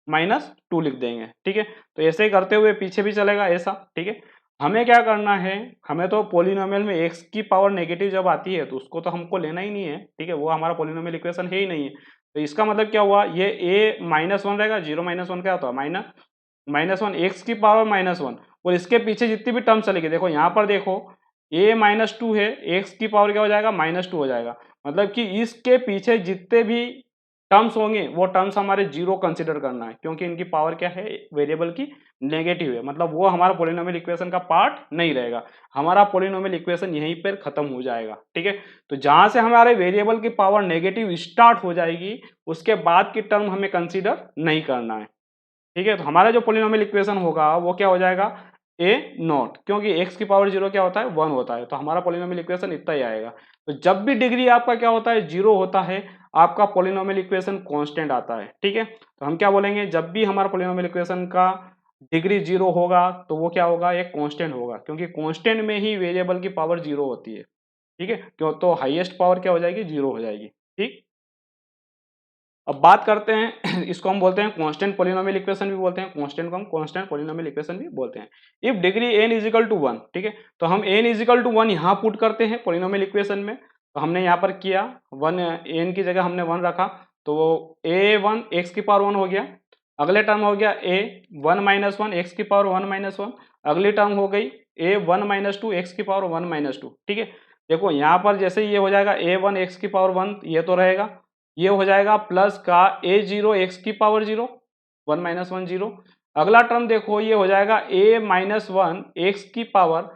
माइनस टू लिख देंगे, ठीक है। तो ऐसे ही करते हुए पीछे भी चलेगा ऐसा, ठीक है। हमें क्या करना है, हमें तो पॉलिनोमियल में x की पावर नेगेटिव जब आती है तो उसको तो हमको लेना ही नहीं है, ठीक है, वो हमारा पॉलिनोमियल इक्वेशन है ही नहीं है। तो इसका मतलब क्या हुआ, ये a माइनस वन रहेगा, 0 माइनस वन क्या होता है, माइनस वन, एक्स की पावर माइनस वन, और इसके पीछे जितनी भी टर्म चलेगी, देखो यहाँ पर देखो a माइनस टू है, एक्स की पावर क्या हो जाएगा, माइनस टू हो जाएगा। मतलब कि इसके पीछे जितने भी टर्म्स होंगे वो टर्म्स हमारे 0 कंसिडर करना है, क्योंकि इनकी पावर क्या है, वेरिएबल की नेगेटिव है, मतलब वो हमारा पॉलिनोमियल इक्वेशन का पार्ट नहीं रहेगा। हमारा पॉलिनोमियल इक्वेशन यहीं पर खत्म हो जाएगा, ठीक है। तो जहां से हमारे वेरिएबल की पावर नेगेटिव स्टार्ट हो जाएगी उसके बाद की टर्म हमें कंसीडर नहीं करना है, ठीक है। तो हमारा जो पॉलिनोमियल इक्वेशन होगा वो क्या हो जाएगा, ए नॉट, क्योंकि एक्स की पावर 0 क्या होता है, 1 होता है, तो हमारा पॉलिनोमियल इक्वेशन इतना ही आएगा। तो जब भी डिग्री आपका क्या होता है, 0 होता है, आपका पॉलिनोमियल इक्वेशन कांस्टेंट आता है, ठीक है। तो हम क्या बोलेंगे, जब भी हमारा पॉलिनोमियल इक्वेशन का डिग्री 0 होगा तो वो क्या होगा, एक कांस्टेंट होगा, क्योंकि कांस्टेंट में ही वेरिएबल की पावर 0 होती है, ठीक है। क्यों, तो हाईएस्ट पावर क्या हो जाएगी, 0 हो जाएगी, ठीक। अब बात करते हैं इसको हम बोलते हैं कांस्टेंट पॉलिनोमियल इक्वेशन भी बोलते हैं, कांस्टेंट को हम कांस्टेंट पॉलिनोमियल इक्वेशन भी बोलते हैं। If degree n is equal to 1, ठीक है, तो हम n इज इक्वल टू 1 यहाँ पुट करते हैं पॉलिनोमियल इक्वेशन में। तो हमने यहाँ पर किया 1, n की जगह हमने 1 रखा, तो a1 x की पावर 1 हो गया। अगले टर्म हो गया a 1 माइनस वन एक्स की पावर 1 माइनस वन। अगली टर्म हो गई a 1 माइनस टू एक्स की पावर 1 माइनस टू, ठीक है। देखो यहाँ पर जैसे ये हो जाएगा a1 एक्स की पावर 1, ये तो रहेगा, ये हो जाएगा प्लस का a0 एक्स की पावर 0, 1 माइनस वन 0। अगला टर्म देखो ये हो जाएगा a माइनस वन एक्स की पावर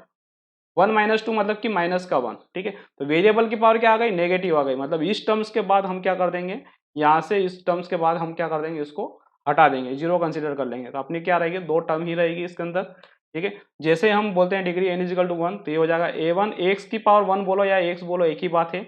1 माइनस टू, मतलब कि माइनस का 1, ठीक है। तो वेरिएबल की पावर क्या आ गई, नेगेटिव आ गई, मतलब इस टर्म्स के बाद हम क्या कर देंगे, यहाँ से इस टर्म्स के बाद हम क्या कर देंगे, इसको हटा देंगे, 0 कंसिडर कर लेंगे। तो अपनी क्या रहेगी, 2 टर्म ही रहेगी इसके अंदर, ठीक है। जैसे हम बोलते हैं डिग्री n इजिकल टू 1, तो ये हो जाएगा a1 एक्स की पावर 1 बोलो या x बोलो, एक ही बात है,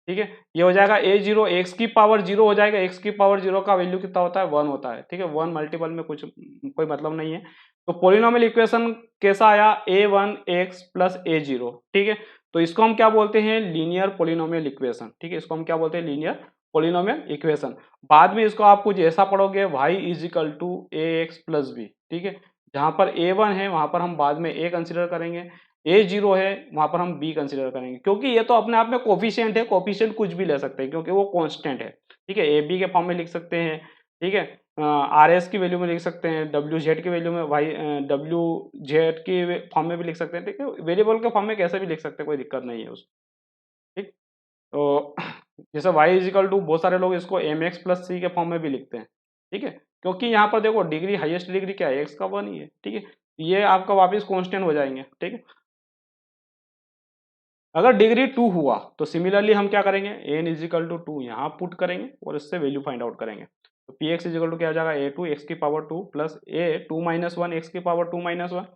ठीक है। ये हो जाएगा a0 एक्स की पावर 0 हो जाएगा, एक्स की पावर 0 का वैल्यू कितना होता है, 1 होता है, ठीक है। 1 मल्टीपल में कुछ कोई मतलब नहीं है। तो पॉलिनोमियल इक्वेशन कैसा आया, a1 x प्लस a0, ठीक है। तो इसको हम क्या बोलते हैं, लीनियर पॉलिनोमियल इक्वेशन, ठीक है। इसको हम क्या बोलते हैं, लीनियर पॉलिनोमियल इक्वेशन। बाद में इसको आप कुछ ऐसा पढ़ोगे, y is equal to A x plus b, ठीक है। जहां पर a1 है वहां पर हम बाद में a कंसिडर करेंगे, a0 है वहां पर हम b कंसिडर करेंगे, क्योंकि ये तो अपने आप में कोफिशिएंट है, कोफिशिएंट कुछ भी ले सकते हैं क्योंकि वो कांस्टेंट है, ठीक है। ab के फॉर्म में लिख सकते हैं, ठीक है। आर एस की वैल्यू में लिख सकते हैं, डब्ल्यू जेड की वैल्यू में, वाई डब्ल्यू जेड की फॉर्म में भी लिख सकते हैं, ठीक है। वेरिएबल के फॉर्म में कैसे भी लिख सकते हैं, कोई दिक्कत नहीं है उसको, ठीक। तो जैसे वाई इज इक्वल टू, बहुत सारे लोग इसको एम एक्स प्लस सी के फॉर्म में भी लिखते हैं, ठीक है। क्योंकि यहाँ पर देखो डिग्री, हाईएस्ट डिग्री क्या है, एक्स का 1 ही है, ठीक है। ये आपका वापस कॉन्स्टेंट हो जाएंगे, ठीक है। अगर डिग्री 2 हुआ तो सिमिलरली हम क्या करेंगे, एन इज इक्वल टू 2 यहाँ पुट करेंगे और इससे वैल्यू फाइंड आउट करेंगे। तो p x is equal to क्या हो जाएगा, ए टू एक्स की power 2 plus a 2 minus one x की power 2 minus one,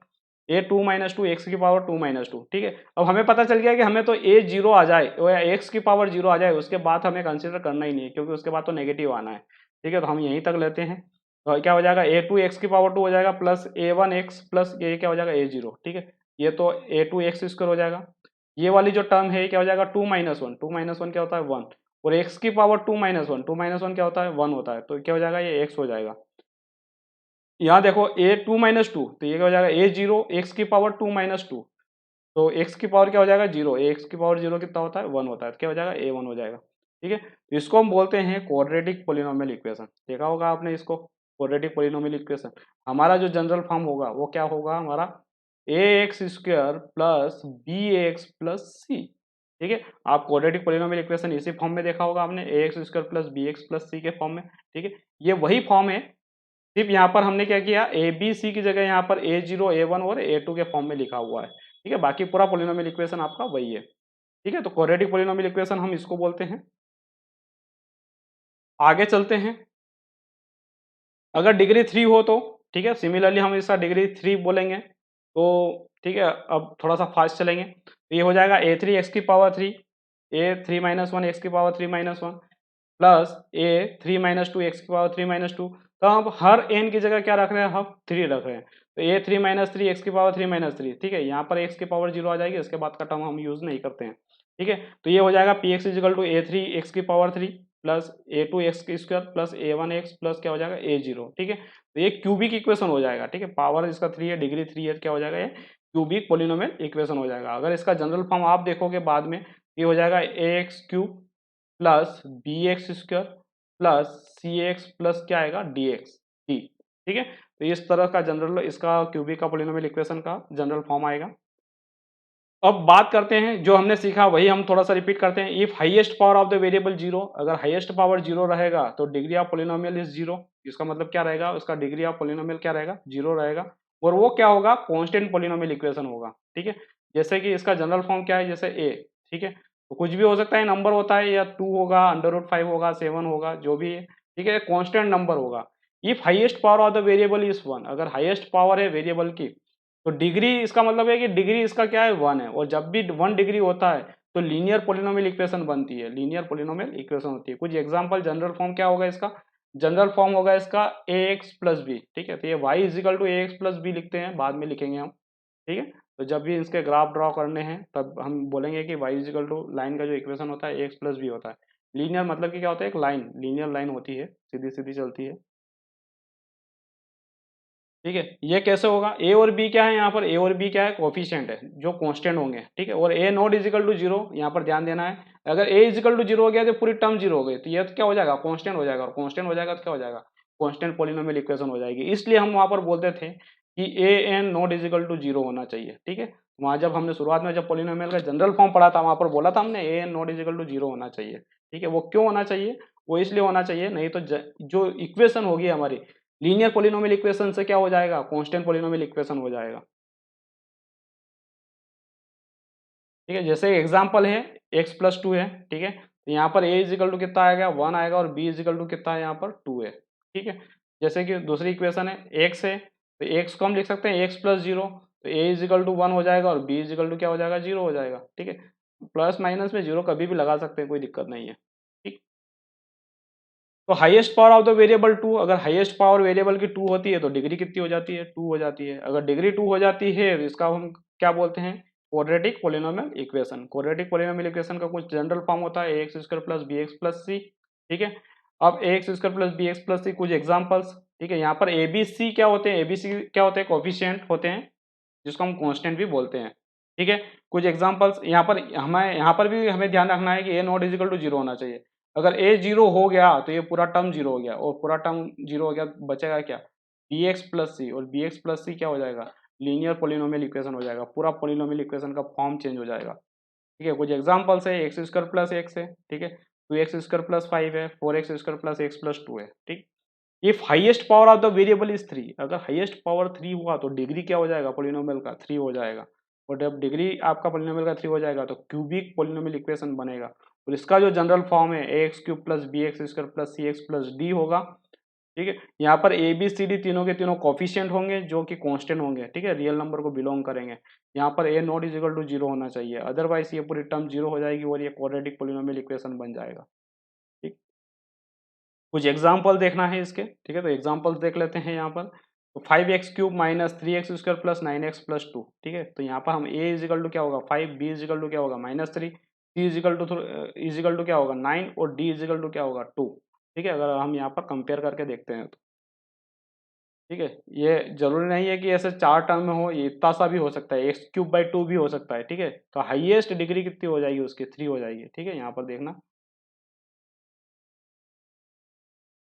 a 2 minus two x की पावर 2 माइनस टू, ठीक है। अब हमें पता चल गया कि हमें तो ए 0 आ जाए या एक्स की पावर 0 आ जाए, उसके बाद हमें कंसिडर करना ही नहीं है, क्योंकि उसके बाद तो नेगेटिव आना है, ठीक है। तो हम यहीं तक लेते हैं। तो क्या हो जाएगा, ए 2 एक्स की पावर 2 हो जाएगा प्लस ए 1 एक्स प्लस ये क्या हो जाएगा, ए 0, ठीक है। ये तो ए 2 एक्स स्क्वायर हो जाएगा। ये वाली जो टर्म है क्या हो जाएगा, 2 माइनस वन, 2 माइनस वन क्या होता है, 1, और एक्स की power 2 minus one, 2 minus one क्या होता है, 1 होता है, तो क्या हो जाएगा, ये एक्स हो जाएगा। यहाँ देखो ए 2 माइनस टू, तो ये क्या हो जाएगा, ए 0 एक्स की पावर 2 माइनस टू, तो एक्स की पावर क्या हो जाएगा, 0, एक्स की पावर 0 कितना होता है, 1 होता है, तो क्या हो जाएगा, ए 1 हो जाएगा, ठीक है। तो इसको हम बोलते हैं क्वाड्रेटिक पॉलिनोमियल इक्वेशन। देखा होगा आपने इसको, क्वाड्रेटिक पॉलिनोमियल इक्वेशन। हमारा जो जनरल फॉर्म होगा वो क्या होगा, हमारा A X square plus B x plus C, ठीक है। आप क्वाड्रेटिक पॉलिनोमियल इक्वेशन इसी फॉर्म में देखा होगा आपने, A X square plus B x plus C के फॉर्म में, ठीक है। ये वही फॉर्म है, सिर्फ यहाँ पर हमने क्या किया, ए बी सी की जगह यहाँ पर A0 A1 और A2 के फॉर्म में लिखा हुआ है, ठीक है। बाकी पूरा पोलिनोमियल इक्वेशन आपका वही है, ठीक है। तो क्वाड्रेटिक पोलिनोमियल इक्वेशन हम इसको बोलते हैं। आगे चलते हैं, अगर डिग्री 3 हो तो, ठीक है, सिमिलरली हम इसका डिग्री 3 बोलेंगे तो, ठीक है। अब थोड़ा सा फास्ट चलेंगे, तो ये हो जाएगा A3 x की पावर 3, A3 माइनस 1 x की power 3 minus 1 plus A3 minus 2 x की पावर 3 माइनस 2। तो हम हर n की जगह क्या रख रहे हैं, हम 3 रख रहे हैं। तो A3 माइनस 3 x की पावर 3 माइनस 3, ठीक है। यहाँ पर x की पावर 0 आ जाएगी, इसके बाद का टर्म हम यूज नहीं करते हैं, ठीक है। तो ये हो जाएगा px equal to A3 x की पावर 3 प्लस A2 x की square plus A1 x plus क्या हो जाएगा A0, ठीक है। तो ये क्यूबिक इक्वेशन हो जाएगा, ठीक है। पावर इसका 3 है, डिग्री 3 है, क्या हो जाएगा, ये क्यूबिक पोलिनोमियल इक्वेशन हो जाएगा। अगर इसका जनरल फॉर्म आप देखोगे बाद में, ये हो जाएगा ax cube plus bx square plus cx plus क्या आएगा dx d, ठीक है। तो इस तरह का जनरल इसका क्यूबिक का पोलिनोमियल इक्वेशन का जनरल फॉर्म आएगा। अब बात करते हैं, जो हमने सीखा वही हम थोड़ा सा रिपीट करते हैं। If highest power of the variable zero, अगर हाईएस्ट पावर जीरो रहेगा तो degree of polynomial is zero. इसका मतलब क्या रहेगा, उसका डिग्री ऑफ पोलिनोमियल क्या रहेगा, जीरो रहेगा। और वो क्या होगा, कांस्टेंट पोलिनोमियल इक्वेशन होगा, ठीक है। जैसे कि इसका जनरल फॉर्म क्या है, जैसे ए, ठीक है। तो कुछ भी हो सकता है, नंबर होता है, या 2 होगा, √5 होगा, 7 होगा, जो भी है, ठीक है, कांस्टेंट नंबर होगा। If highest power of the variable is 1, अगर हाईएस्ट पावर है वेरिएबल की, तो डिग्री इसका मतलब है कि डिग्री इसका क्या है, 1 है। और जब भी 1 डिग्री होता है तो लीनियर पोलिनोमियल इक्वेशन बनती है, लीनियर पोलिनोमियल इक्वेशन होती है। कुछ एग्जांपल, जनरल फॉर्म क्या होगा इसका, जनरल फॉर्म होगा इसका ax प्लस बी, ठीक है। तो ये y is equal to ax plus b लिखते हैं, बाद में लिखेंगे हम, ठीक है। तो जब भी इसके ग्राफ ड्रॉ करने हैं तब हम बोलेंगे कि y इजिकल टू लाइन का जो इक्वेशन होता है ax प्लस बी होता है। लीनियर मतलब कि क्या होता है, एक लाइन, लीनियर लाइन होती है, सीधी सीधी चलती है, ठीक है। ये कैसे होगा, ए और बी क्या है, यहाँ पर ए और बी क्या है, कोफिशिएंट है, जो कांस्टेंट होंगे, ठीक है। और ए नॉट इजिकल टू जीरो, यहाँ पर ध्यान देना है। अगर ए इजिकल टू जीरो हो गया तो पूरी टर्म जीरो हो गई, तो ये तो क्या हो जाएगा, कांस्टेंट हो जाएगा। और कांस्टेंट हो जाएगा तो क्या हो जाएगा, कांस्टेंट पोलिनोमियल इक्वेशन हो जाएगी। इसलिए हम वहाँ पर बोलते थे कि A N not equal to zero होना चाहिए, ठीक है। वहाँ जब हमने शुरुआत में जब पोलिनोमियल का जनरल फॉर्म पढ़ा था, वहाँ पर बोला था हमने A N not equal to zero होना चाहिए, ठीक है। वो क्यों होना चाहिए, वो इसलिए होना चाहिए, नहीं तो जो इक्वेशन होगी हमारी लीनियर पोलिनोमियल इक्वेशन से क्या हो जाएगा, कांस्टेंट पोलिनोमियल इक्वेशन हो जाएगा, ठीक है। जैसे एग्जांपल है x प्लस 2 है, ठीक है। तो यहाँ पर a इजिकल टू कितना आएगा, 1 आएगा, और b इजिकल टू कितना है, यहाँ पर 2 है, ठीक है। जैसे कि दूसरी इक्वेशन है x है, तो x को हम लिख सकते हैं x प्लस 0, तो a इजिकल टू 1 हो जाएगा और b इजिकल टू क्या हो जाएगा, 0 हो जाएगा, ठीक है। प्लस माइनस में 0 कभी भी लगा सकते हैं, कोई दिक्कत नहीं है, ठीक। तो highest power of the variable 2, अगर हाईएस्ट पावर वेरिएबल की 2 होती है तो डिग्री कितनी हो जाती है, 2 हो जाती है। अगर डिग्री 2 हो जाती है तो इसका हम क्या बोलते हैं, quadratic polynomial equation. Quadratic polynomial equation का कुछ जनरल फॉर्म होता है ax square plus bx plus c, ठीक है। अब ax square plus bx plus c, कुछ एग्जांपल्स, ठीक है। यहाँ पर ए बी सी क्या होते हैं, ए बी सी क्या होते हैं, कोफिशिएंट होते हैं, जिसको हम कांस्टेंट भी बोलते हैं, ठीक है। कुछ एग्जांपल्स यहाँ पर, हमें यहाँ पर भी हमें ध्यान रखना है कि ए नॉट इजिकल टू जीरो होना चाहिए। अगर ए जीरो हो गया तो ये पूरा टर्म जीरो हो गया, और पूरा टर्म जीरो हो गया, बचेगा क्या, बी एक्स प्लस सी, और बी एक्स प्लस सी क्या हो जाएगा, लीनियर पोलिनोमियल इक्वेशन हो जाएगा, पूरा पोलिनोमियल इक्वेशन का फॉर्म चेंज हो जाएगा, ठीक है। कुछ एग्जांपल्स है, एक्स स्क्वायर प्लस एक्स है, ठीक है, 2x स्क्वायर प्लस 5 है, 4x square plus x plus 2 है, ठीक। If highest power of the variable is 3, अगर हाईएस्ट पावर 3 हुआ तो डिग्री क्या हो जाएगा, पोलिनोमियल का 3 हो जाएगा। और जब डिग्री आपका पोलिनोमियल का 3 हो जाएगा तो क्यूबिक पोलिनोमियल इक्वेशन बनेगा। और इसका जो जनरल फॉर्म है ax cube plus B x square plus सी एक्स प्लस डी होगा, ठीक है। यहाँ पर ए बी सी डी तीनों के तीनों कोफिशिएंट होंगे, जो कि कांस्टेंट होंगे, ठीक है, रियल नंबर को बिलोंग करेंगे। यहाँ पर ए नॉट इजिकल टू जीरो होना चाहिए, अदरवाइज ये पूरी टर्म जीरो हो जाएगी और ये क्वाड्रेटिक पोलिनोमियल इक्वेशन बन जाएगा, ठीक। कुछ एग्जाम्पल देखना है इसके, ठीक है। तो एग्जाम्पल्स देख लेते हैं यहाँ पर। तो 5x cube minus 3x square plus 9x plus 2, ठीक है। तो यहाँ पर हम a इजिकल टू क्या होगा 5, b इजिकल टू क्या होगा -3, c इजिकल टू क्या होगा 9, और d इजिकल टू क्या होगा 2, ठीक है। अगर हम यहाँ पर कंपेयर करके देखते हैं तो, ठीक है। ये जरूरी नहीं है कि ऐसे 4 टर्म में हो, ये इतना सा भी हो सकता है, एक्स क्यूब बाई 2 भी हो सकता है, ठीक है। तो हाईएस्ट डिग्री कितनी हो जाएगी उसकी, 3 हो जाएगी, ठीक है। यहाँ पर देखना।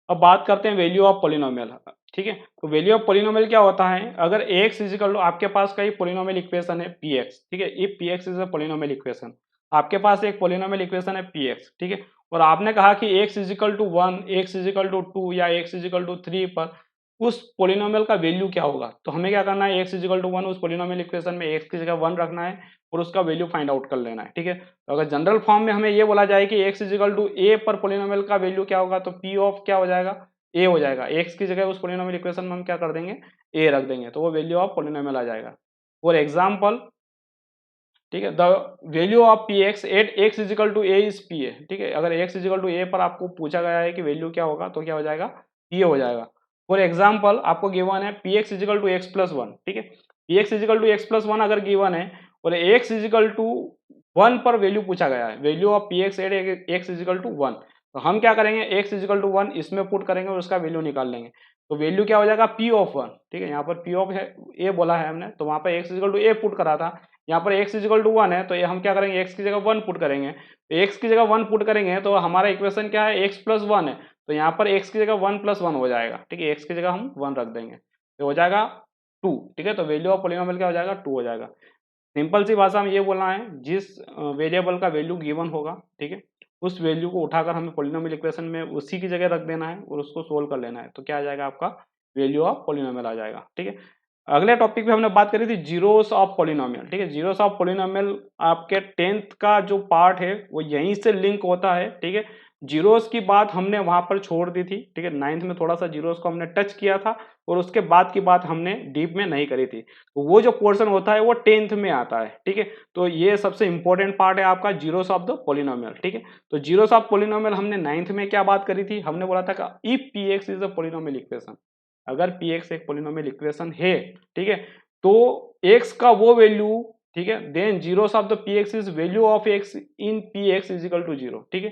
अब बात करते हैं वैल्यू ऑफ पोलिनोमियल, ठीक है। तो वैल्यू ऑफ पोलिनोमियल क्या होता है, अगर x इजिकल टू आपके पास का पोलिनोमियल इक्वेशन है px, ठीक है। If px is a polynomial equation, आपके पास एक पोलिनोमियल इक्वेशन है px, ठीक है। और आपने कहा कि x is equal to 1, x is equal to 2 या x इजिकल टू 3 पर उस पोलिनोमियल का वैल्यू क्या होगा। तो हमें क्या करना है, x इजिकल टू 1 उस पोलिनोमियल इक्वेशन में x की जगह 1 रखना है और उसका वैल्यू फाइंड आउट कर लेना है, ठीक है। तो अगर जनरल फॉर्म में हमें ये बोला जाए कि x इजिकल टू a पर पोलिनोमियल का वैल्यू क्या होगा, तो p ऑफ क्या हो जाएगा, a हो जाएगा। x की जगह उस पोलिनोमियल इक्वेशन में हम क्या कर देंगे, a रख देंगे, तो वो वैल्यू ऑफ पोलिनोमियल आ जाएगा। फॉर एग्जाम्पल, ठीक है, the value of p x at x is equal to a is p a, ठीक है। अगर एक्स इजिकल टू ए पर आपको पूछा गया है कि वैल्यू क्या होगा, तो क्या हो जाएगा, पी ए हो जाएगा। फॉर एग्जाम्पल आपको गिवन है p x is equal to x plus one, ठीक है। P x is equal to x plus one अगर गिवन है और एक्स इजिकल टू वन पर वैल्यू पूछा गया है, value of p x at x is equal to one, तो हम क्या करेंगे, एक्स इजिकल टू वन इसमें पुट करेंगे और उसका वैल्यू निकाल लेंगे। तो वैल्यू क्या हो जाएगा, पी ऑफ वन, ठीक है। यहाँ पर पी ऑफ है ए बोला है हमने, तो वहां पर x is equal to a put करा था। यहाँ पर x इजिकल टू वन है, तो ये हम क्या करेंगे, x की जगह 1 पुट करेंगे। तो x की जगह 1 पुट करेंगे तो हमारा इक्वेशन क्या है, x प्लस वन है, तो यहाँ पर x की जगह 1 प्लस वन हो जाएगा, ठीक है। x की जगह हम 1 रख देंगे तो हो जाएगा 2, ठीक है। तो वैल्यू ऑफ पॉलिनोमियल क्या हो जाएगा, 2 हो जाएगा। सिंपल सी भाषा में ये बोलना है, जिस वेरिएबल का वैल्यू गिवन होगा, ठीक है, उस वैल्यू को उठाकर हमें पॉलिनोमियल इक्वेशन में उसी की जगह रख देना है और उसको सोल्व कर लेना है, तो क्या आ जाएगा आपका, वैल्यू ऑफ पॉलिनोमियल आ जाएगा, ठीक है। अगले टॉपिक पे हमने बात करी थी जीरोस ऑफ पॉलिनोमियल, ठीक है। जीरोस ऑफ पॉलिनोमियल आपके 10th का जो पार्ट है वो यहीं से लिंक होता है, ठीक है। जीरोस की बात हमने वहां पर छोड़ दी थी, ठीक है। 9th में थोड़ा सा जीरोस को हमने टच किया था और उसके बाद की बात हमने डीप में नहीं करी थी। तो वो जो पोर्शन होता है वो 10th में आता है, ठीक है। तो ये सबसे इंपॉर्टेंट पार्ट है आपका जीरोस ऑफ द पॉलिनोमियल, ठीक है। तो जीरोस ऑफ पॉलिनोमियल हमने 9th में क्या बात करी थी, हमने बोला था कि if P x is a polynomial equation, अगर पी एक्स एक पॉलिनोमियल इक्वेशन है, ठीक है, तो एक्स का वो वैल्यू, ठीक है, then zeros of the p x is value of x in p x is equal to zero, ठीक है।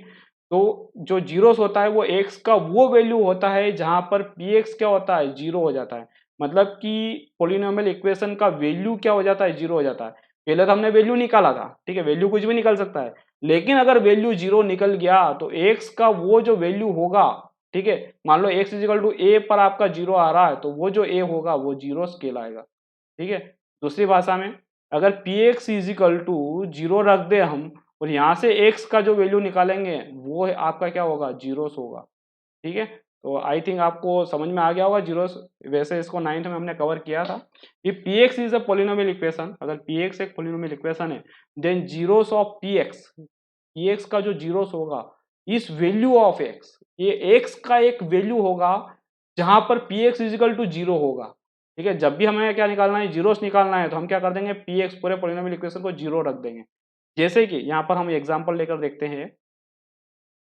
तो जो जीरोस होता है वो एक्स का वो वैल्यू होता है जहां पर पी एक्स क्या होता है, जीरो हो जाता है। मतलब कि पॉलिनोमियल इक्वेशन का वैल्यू क्या हो जाता है, जीरो हो जाता है। पहले तो हमने वैल्यू निकाला था, ठीक है, वैल्यू कुछ भी निकल सकता है, लेकिन अगर वैल्यू जीरो निकल गया तो एक्स का वो जो वैल्यू होगा, ठीक है, मान लो x इजिकल टू ए पर आपका जीरो आ रहा है, तो वो जो a होगा वो जीरो कहलाएगा, ठीक है। दूसरी भाषा में अगर p x is equal to zero रख दे हम और यहाँ से x का जो वैल्यू निकालेंगे वो आपका क्या होगा, जीरोस होगा, ठीक है। तो आई थिंक आपको समझ में आ गया होगा जीरोस। वैसे इसको 9th में हमने कवर किया था कि p x is a polynomial equation, अगर पी एक्स एक पोलिनोमियल इक्वेशन है, then zeros of p x का जो जीरोस होगा इस वैल्यू ऑफ एक्स, ये एक्स का एक वैल्यू होगा जहां पर p x is equal to zero होगा, ठीक है। जब भी हमें क्या निकालना है, जीरोस निकालना है, तो हम क्या कर देंगे, पी एक्स पूरे पॉलिनोमियल इक्वेशन को जीरो रख देंगे। जैसे कि यहाँ पर हम एग्जाम्पल लेकर देखते हैं।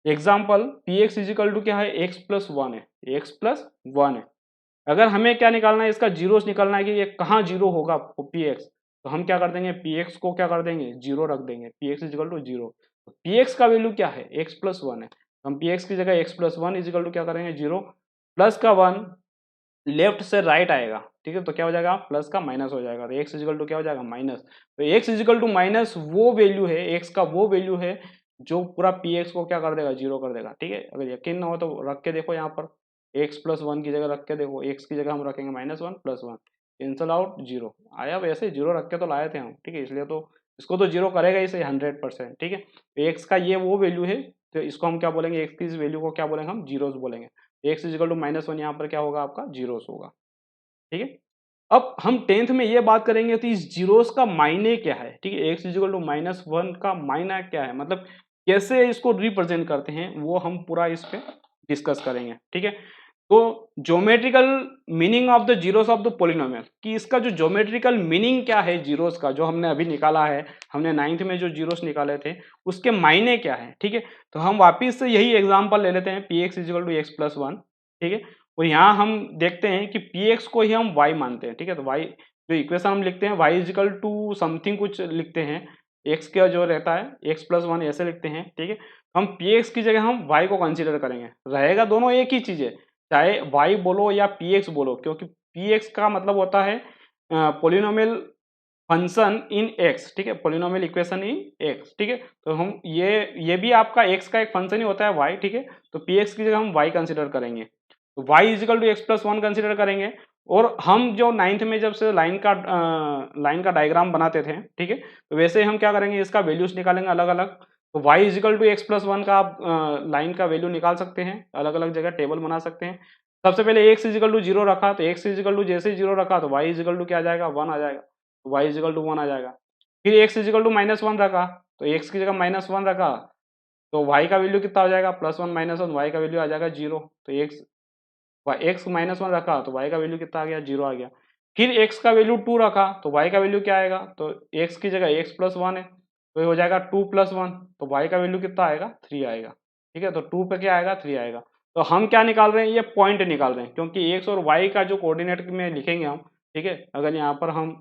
Example p x is equal to क्या है, एक्स प्लस वन है, एक्स प्लस वन है। अगर हमें क्या निकालना है, इसका जीरोस निकालना है कि ये कहाँ जीरो होगा पी एक्स, तो हम क्या कर देंगे, पी एक्स को क्या कर देंगे, जीरो रख देंगे, p x is equal to zero. P x का वैल्यू क्या है, एक्स प्लस वन है, हम पी एक्स की जगह x plus one equal to क्या करेंगे, जीरो। प्लस का वन लेफ्ट से राइट आएगा, ठीक है, तो क्या हो जाएगा, प्लस का माइनस हो जाएगा, तो एक्स इजिकल टू क्या हो जाएगा, माइनस। तो एक्स इजिकल टू माइनस वो वैल्यू है, एक्स का वो वैल्यू है जो पूरा पी एक्स को क्या कर देगा, जीरो कर देगा, ठीक है। अगर यकीन ना हो तो रख के देखो, यहाँ पर एक्स प्लस वन की जगह रख के देखो, एक्स की जगह हम रखेंगे minus one plus one, cancel out zero आया। वैसे जीरो रख के तो लाए थे हम, ठीक है, इसलिए तो इसको तो जीरो करेगा ही सही 100%, ठीक है। तो एक्स का ये वो वैल्यू है, तो इसको हम क्या बोलेंगे, एक्स की इस वैल्यू को क्या बोलेंगे, हम जीरोस बोलेंगे। X is equal to minus one यहाँ पर क्या होगा, आपका जीरोस होगा, ठीक है। अब हम 10th में ये बात करेंगे कि इस जीरोस का मायने क्या है, ठीक है, x is equal to minus one का मायना क्या है, मतलब कैसे इसको रिप्रेजेंट करते हैं, वो हम पूरा इस पे डिस्कस करेंगे, ठीक है। तो geometrical meaning of the zeros of the polynomial, कि इसका जो ज्योमेट्रिकल मीनिंग क्या है जीरोस का, जो हमने अभी निकाला है, हमने 9th में जो जीरोस निकाले थे उसके मायने क्या है, ठीक है। तो हम वापिस से यही एग्जांपल ले लेते हैं, p x is equal to x plus one, ठीक है। और यहाँ हम देखते हैं कि पी एक्स को ही हम वाई मानते हैं, ठीक है। तो वाई जो इक्वेशन हम लिखते हैं, वाई इजिकल टू समथिंग कुछ लिखते हैं, एक्स का जो रहता है एक्स प्लस वन ऐसे लिखते हैं, ठीक है। हम पी एक्स की जगह हम वाई को कंसिडर करेंगे, रहेगा दोनों एक ही चीज है, चाहे y बोलो या px बोलो, क्योंकि px का मतलब होता है पोलिनोमियल फंक्शन इन x, ठीक है, पोलिनोमियल इक्वेशन इन x, ठीक है। तो हम ये भी आपका x का एक फंक्शन ही होता है y, ठीक है। तो px की जगह हम y कंसिडर करेंगे, तो y is equal to x plus one consider करेंगे। और हम जो 9th में जब से लाइन का डायग्राम बनाते थे, ठीक है, तो वैसे हम क्या करेंगे, इसका वैल्यूज निकालेंगे अलग अलग। तो y is equal to x plus one का आप लाइन का वैल्यू निकाल सकते हैं, अलग अलग जगह टेबल बना सकते हैं। सबसे पहले x इजिकल टू जीरो रखा, तो x इजिकल टू जैसे ही जीरो रखा तो y इजिकल टू क्या आ जाएगा, 1 आ जाएगा, तो y इजिकल टू 1 आ जाएगा। फिर x इजिकल टू -1 रखा, तो x की जगह -1 रखा, तो y का वैल्यू कितना हो जाएगा, +1 -1, y का वैल्यू आ जाएगा 0। तो x -1 रखा तो y का वैल्यू कितना आ गया, 0 आ गया। फिर x का वैल्यू 2 रखा तो y का वैल्यू क्या आएगा, तो x की जगह x + 1 है, तो ये हो जाएगा 2 + 1, तो y का वैल्यू कितना आएगा, 3 आएगा। ठीक है, तो 2 पे क्या आएगा, 3 आएगा। तो हम क्या निकाल रहे हैं, ये पॉइंट निकाल रहे हैं, क्योंकि x और y का जो कोऑर्डिनेट में लिखेंगे हम, ठीक है, अगर यहाँ पर हम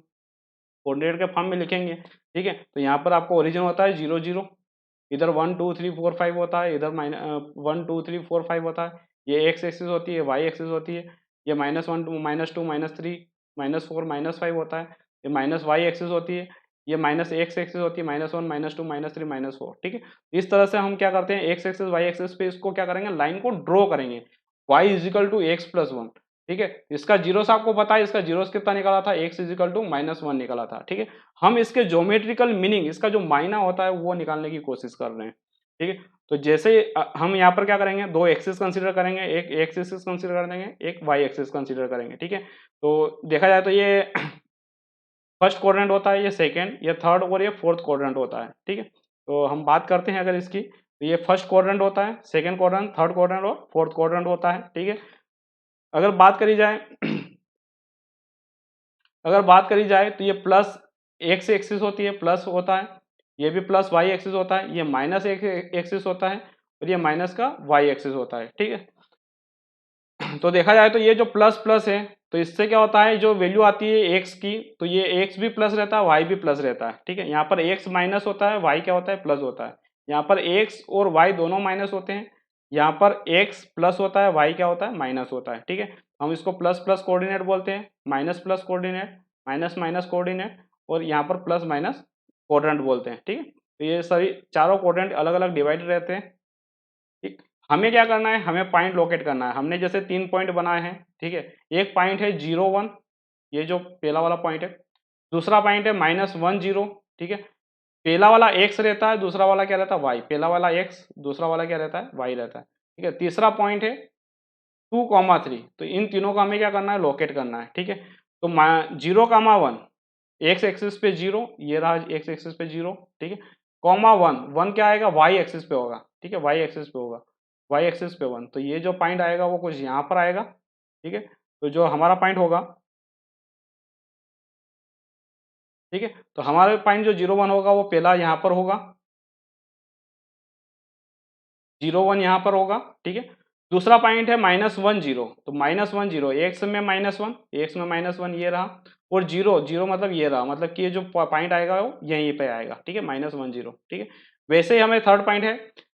कोऑर्डिनेट के फॉर्म में लिखेंगे, ठीक है, तो यहाँ पर आपको ओरिजिन होता है 0 0, इधर 1 2 3 4 5 होता है, इधर 1 2 3 4 5 होता है, ये x एक्सिस होती है, y एक्सिस होती है, ये -1 2 -2 -3 -4 -5 होता है, ये -y एक्सिस होती है, ये -x एक्सिस होती है, -1 -2 -3 -4। ठीक है, इस तरह से हम क्या करते हैं, x एक्सिस y एक्सिस पे इसको क्या करेंगे, लाइन को ड्रॉ करेंगे, y इजिकल टू x + 1। ठीक है, इसका जीरोस आपको पता है, इसका जीरोस कितना निकला था, x इजिकल टू -1 निकला था। ठीक है, हम इसके ज्योमेट्रिकल मीनिंग, इसका जो मायना होता है वो निकालने की कोशिश कर रहे हैं। ठीक है, तो जैसे हम यहाँ पर क्या करेंगे, दो एक्सिस कंसीडर करेंगे, एक एक्स एक्सिस कंसीडर कर देंगे, एक वाई एक्सिस कंसीडर करेंगे। ठीक है, तो देखा जाए तो ये फर्स्ट क्वाड्रेंट होता है, ये सेकंड, ये थर्ड और ये फोर्थ क्वाड्रेंट होता है। ठीक है, तो हम बात करते हैं अगर इसकी, तो ये फर्स्ट क्वाड्रेंट होता है, सेकंड क्वाड्रेंट, थर्ड क्वाड्रेंट और फोर्थ क्वाड्रेंट होता है। ठीक है, अगर बात करी जाए अगर बात करी जाए तो ये प्लस एक्स एक्सिस होती है, प्लस होता है, ये भी प्लस वाई एक्सिस होता है, ये माइनस एक्सिस होता है और ये माइनस का वाई एक्सिस होता है। ठीक है, तो देखा जाए तो ये जो प्लस प्लस है, तो इससे क्या होता है, जो वैल्यू आती है एक्स की, तो ये एक्स भी प्लस रहता है, वाई भी प्लस रहता है। ठीक है, यहाँ पर एक्स माइनस होता है, वाई क्या होता है, प्लस होता है। यहाँ पर एक्स और वाई दोनों माइनस होते हैं, यहाँ पर एक्स प्लस होता है, वाई क्या होता है, माइनस होता है। ठीक है, हम इसको प्लस प्लस कोऑर्डिनेट बोलते हैं, minus plus coordinate, minus minus coordinate, और यहाँ पर प्लस माइनस क्वाड्रेंट बोलते हैं। ठीक है, तो ये सभी चारों क्वाड्रेंट अलग अलग डिवाइड रहते हैं। ठीक, हमें क्या करना है, हमें पॉइंट लोकेट करना है। हमने जैसे 3 पॉइंट बनाए हैं, ठीक है, एक पॉइंट है 0 1, ये जो पहला वाला पॉइंट है, दूसरा पॉइंट है -1 0। ठीक है, पहला वाला x रहता है, दूसरा वाला क्या रहता है, y, पहला वाला x, दूसरा वाला क्या रहता है, y रहता है। ठीक है, तीसरा पॉइंट है 2, 3, तो इन तीनों का हमें क्या करना है, लोकेट करना है। ठीक है, तो 0, 1 एक्स एक्सिस पे 0, ये रहा एक्स एक्सिस पे 0। ठीक है, -1 1 क्या आएगा, वाई एक्सिस पे होगा। ठीक है, वाई एक्सिस पे होगा, वाई एक्सिस पे 1, तो ये जो पॉइंट आएगा वो कुछ यहाँ पर आएगा। ठीक है, तो जो हमारा पॉइंट होगा, ठीक है, तो हमारे पॉइंट जो 0 1 होगा वो पहला यहाँ पर होगा, 0 1 यहाँ पर होगा। ठीक है, दूसरा पॉइंट है -1 0, तो -1 0, एक्स में -1, एक्स में -1 ये रहा, और 0 0 मतलब ये रहा, मतलब कि ये जो पॉइंट आएगा वो यहीं पे आएगा। ठीक है, -1 0। ठीक है, वैसे ही हमें थर्ड पॉइंट है,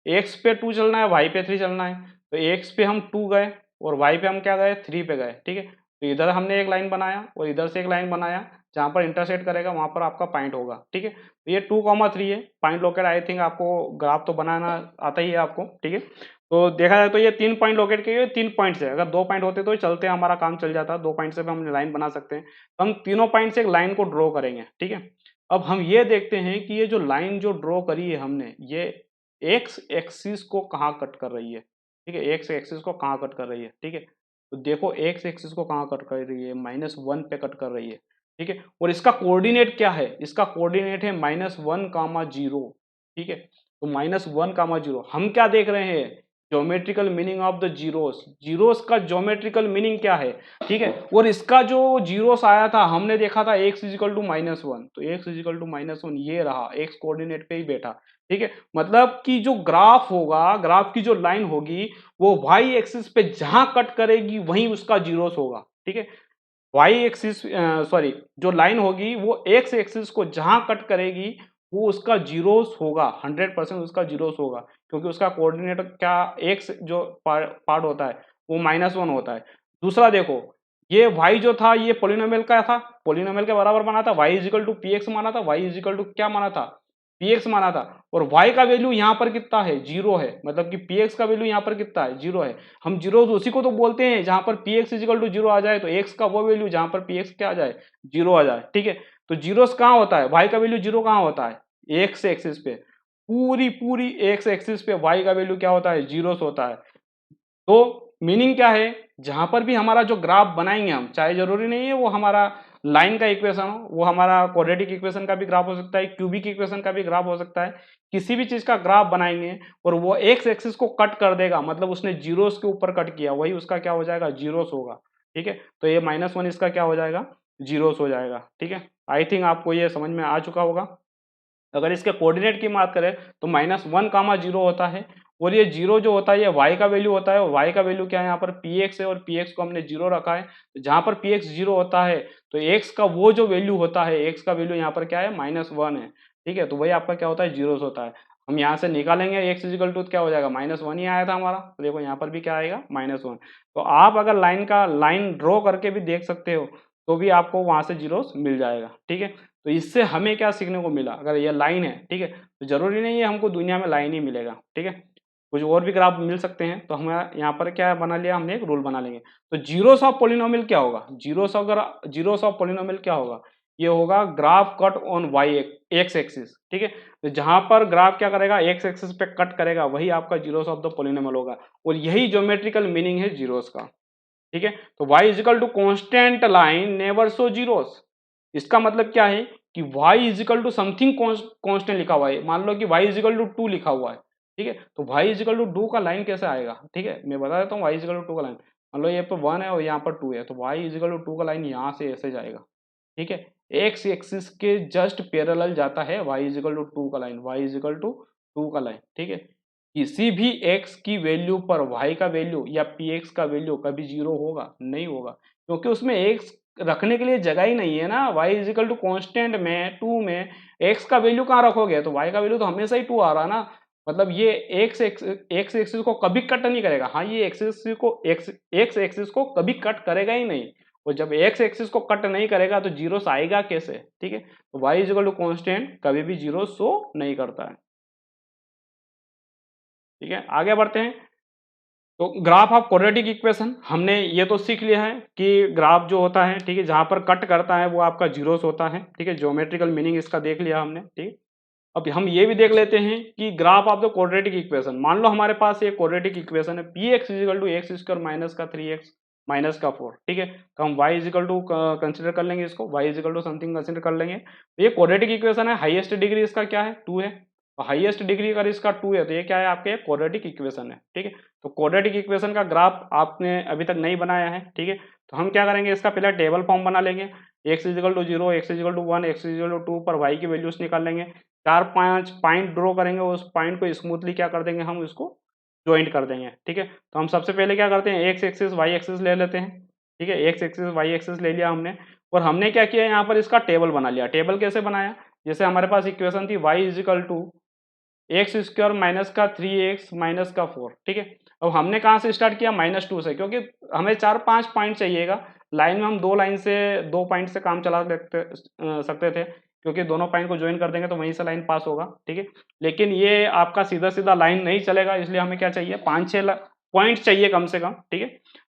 एक्स पे 2 चलना है, वाई पे 3 चलना है, तो एक्स पे हम 2 गए और वाई पे हम क्या गए, 3 पे गए। ठीक है, तो इधर हमने एक लाइन बनाया और इधर से एक लाइन बनाया, जहाँ पर इंटरसेक्ट करेगा वहां पर आपका पॉइंट होगा। ठीक है, तो ये 2, 3 है पॉइंट लोकेट। आई थिंक आपको ग्राफ तो बनाना आता ही है आपको। ठीक है, तो देखा जाए तो ये 3 पॉइंट लोकेट किए, 3 पॉइंट से, अगर 2 पॉइंट होते तो चलते हमारा काम चल जाता, 2 पॉइंट से भी हम लाइन बना सकते हैं। तो हम तीनों पॉइंट से एक लाइन को ड्रॉ करेंगे। ठीक है, अब हम ये देखते हैं कि ये जो लाइन जो ड्रॉ करी है हमने, ये एक्स एक्सिस को कहाँ कट कर रही है। ठीक है, एक्स एक्सिस को कहाँ कट कर रही है। ठीक है, तो देखो एक्स एक्सिस को कहाँ कट कर रही है, -1 पे कट कर रही है। ठीक है, और इसका कोऑर्डिनेट क्या है, इसका कोऑर्डिनेट है -1, 0। ठीक है, तो -1, 0, हम क्या देख रहे हैं, geometrical meaning of the zeros, zeros का ज्योमेट्रिकल मीनिंग क्या है। ठीक है, और इसका जो जीरोस आया था, हमने देखा था x इजिकल टू -1, तो x इजिकल टू -1 ये रहा, x कोऑर्डिनेट पे ही बैठा। ठीक है, मतलब कि जो ग्राफ होगा, ग्राफ की जो लाइन होगी, वो y एक्सिस पे जहां कट करेगी वहीं उसका जीरोस होगा। ठीक है, वाई एक्सिस, सॉरी, जो लाइन होगी वो एक्स एक्सिस को जहां कट करेगी वो उसका जीरोस होगा, 100% उसका जीरोस होगा, क्योंकि उसका कोऑर्डिनेट क्या, एक्स जो पार्ट होता है वो -1 होता है। दूसरा देखो, ये y जो था ये पोलिनोमियल का था, पोलिनोमियल के बराबर माना था, y is equal to p x माना था, y इजिकल टू क्या माना था, पी एक्स माना था, और y का वैल्यू यहाँ पर कितना है, 0 है, मतलब कि पी एक्स का वैल्यू यहाँ पर कितना है, 0 है। हम जीरो उसी को तो बोलते हैं जहां पर पी एक्स इजिकल टू 0 आ जाए, तो एक्स का वो वैल्यू जहां पर पी एक्स क्या आ जाए, 0 आ जाए। ठीक है, तो जीरोस कहाँ होता है, y का वैल्यू 0 कहाँ होता है, एक्स एक्सिस पे, पूरी पूरी एक्स एक्सिस पे y का वैल्यू क्या होता है, जीरोस होता है। तो मीनिंग क्या है, जहां पर भी हमारा जो ग्राफ बनाएंगे हम, चाहे जरूरी नहीं है वो हमारा लाइन का इक्वेशन हो, वो हमारा क्वाड्रेटिक इक्वेशन का भी ग्राफ हो सकता है, क्यूबिक इक्वेशन का भी ग्राफ हो सकता है, किसी भी चीज का ग्राफ बनाएंगे और वो एक्स एक्सिस को कट कर देगा, मतलब उसने जीरोस के ऊपर कट किया, वही उसका क्या हो जाएगा, जीरोस होगा। ठीक है, तो ये -1 इसका क्या हो जाएगा, जीरोस हो जाएगा। ठीक है, आई थिंक आपको ये समझ में आ चुका होगा। अगर इसके कोऑर्डिनेट की बात करें तो -1, 0 होता है, और ये जीरो जो होता है ये y का वैल्यू होता है, और y का वैल्यू क्या है, यहाँ पर px है, और px को हमने जीरो रखा है। जहां पर px जीरो होता है तो x का वो जो वैल्यू होता है, x का वैल्यू यहाँ पर क्या है, -1 है। ठीक है, तो वही आपका क्या होता है, जीरोस होता है। हम यहाँ से निकालेंगे x इजिकल टू क्या हो जाएगा, -1 ही आया था हमारा, तो देखो यहाँ पर भी क्या आएगा, -1। तो आप अगर लाइन ड्रॉ करके भी देख सकते हो तो भी आपको वहां से जीरोस मिल जाएगा। ठीक है, तो इससे हमें क्या सीखने को मिला, अगर ये लाइन है, ठीक है, तो जरूरी नहीं है हमको दुनिया में लाइन ही मिलेगा। ठीक है, कुछ और भी ग्राफ मिल सकते हैं, तो हमें यहाँ पर क्या बना लिया हमने, एक रूल बना लेंगे। तो जीरोस ऑफ पोलिनोमियल क्या होगा, जीरोस ऑफ पोलिनोमियल क्या होगा, ये होगा graph cut on y x axis. ठीक है, तो जहां पर ग्राफ क्या करेगा, एक्स एक्सिस पे कट करेगा, वही आपका जीरोस ऑफ द पोलिनोमियल होगा, और यही ज्योमेट्रिकल मीनिंग है जीरोस का। ठीक है, तो y is equal to constant line never show zeros. इसका मतलब क्या है कि y is equal to something constant लिखा हुआ है, मान लो कि y इजिकल टू 2 लिखा हुआ है। ठीक है, तो y इजिकल टू 2 का लाइन कैसे आएगा, ठीक है मैं बता देता हूँ, y इजिकल टू 2 का लाइन, मान लो ये पे 1 है और यहाँ पर 2 है, तो y इजिकल टू 2 का लाइन यहाँ से ऐसे जाएगा। ठीक है, एक्स एक्सिस के जस्ट पैरेलल जाता है y इजिकल टू 2 का लाइन, y इजिकल टू 2 का लाइन। ठीक है, किसी भी x की वैल्यू पर y का वैल्यू या px का वैल्यू कभी जीरो होगा, नहीं होगा, क्योंकि उसमें x रखने के लिए जगह ही नहीं है ना। y इजिकल टू कॉन्स्टेंट में 2 में x का वैल्यू कहाँ रखोगे, तो y का वैल्यू तो हमेशा ही 2 आ रहा ना, मतलब ये x एक्सिस को कभी कट नहीं करेगा। हाँ, ये x एक्सिस को कभी कट करेगा ही नहीं, और जब x एक्सिस को कट नहीं करेगा तो जीरो आएगा कैसे। ठीक है, तो y इजिकल टू कॉन्स्टेंट कभी भी जीरो शो नहीं करता है। ठीक है, आगे बढ़ते हैं। तो ग्राफ ऑफ क्वाड्रेटिक इक्वेशन हमने ये तो सीख लिया है कि ग्राफ जो होता है, ठीक है, जहां पर कट करता है वो आपका जीरोस होता है। ठीक है, ज्योमेट्रिकल मीनिंग इसका देख लिया हमने। ठीक, अब हम ये भी देख लेते हैं कि graph of the quadratic equation, मान लो हमारे पास एक क्वाड्रेटिक इक्वेशन है, p x is equal to x square minus का 3x माइनस का 4। ठीक है, तो हम y इजिकल टू कंसिडर कर लेंगे, इसको y is equal to something consider कर लेंगे। तो ये क्वाड्रेटिक इक्वेशन है, हाईएस्ट डिग्री इसका क्या है, 2 है, तो हाईएस्ट डिग्री अगर इसका 2 है तो ये क्या है, आपके क्वाड्रेटिक इक्वेशन है। ठीक है, तो क्वाड्रेटिक इक्वेशन का ग्राफ आपने अभी तक नहीं बनाया है। ठीक है, तो हम क्या करेंगे, इसका पहले टेबल फॉर्म बना लेंगे, x is equal to 0, x is equal to 1, x is equal to 2 पर y की वैल्यूज निकाल लेंगे, 4-5 पॉइंट ड्रॉ करेंगे, उस पॉइंट को स्मूथली क्या कर देंगे, हम इसको ज्वाइंट कर देंगे। ठीक है, तो हम सबसे पहले क्या करते हैं, एक्स एक्सिस वाई एक्सिस ले लेते हैं। ठीक है, एक्स एक्सिस वाई एक्सिस ले लिया हमने, और हमने क्या किया, यहाँ पर इसका टेबल बना लिया। टेबल कैसे बनाया, जैसे हमारे पास इक्वेशन थी y is equal to x square minus का 3x माइनस का 4। ठीक है, अब हमने कहाँ से स्टार्ट किया, -2 से, क्योंकि हमें 4-5 पॉइंट चाहिएगा। लाइन में हम दो पॉइंट से काम चला सकते थे, क्योंकि दोनों पॉइंट को ज्वाइन कर देंगे तो वहीं से लाइन पास होगा। ठीक है, लेकिन ये आपका सीधा सीधा लाइन नहीं चलेगा, इसलिए हमें क्या चाहिए, 5-6 पॉइंट चाहिए कम से कम। ठीक है,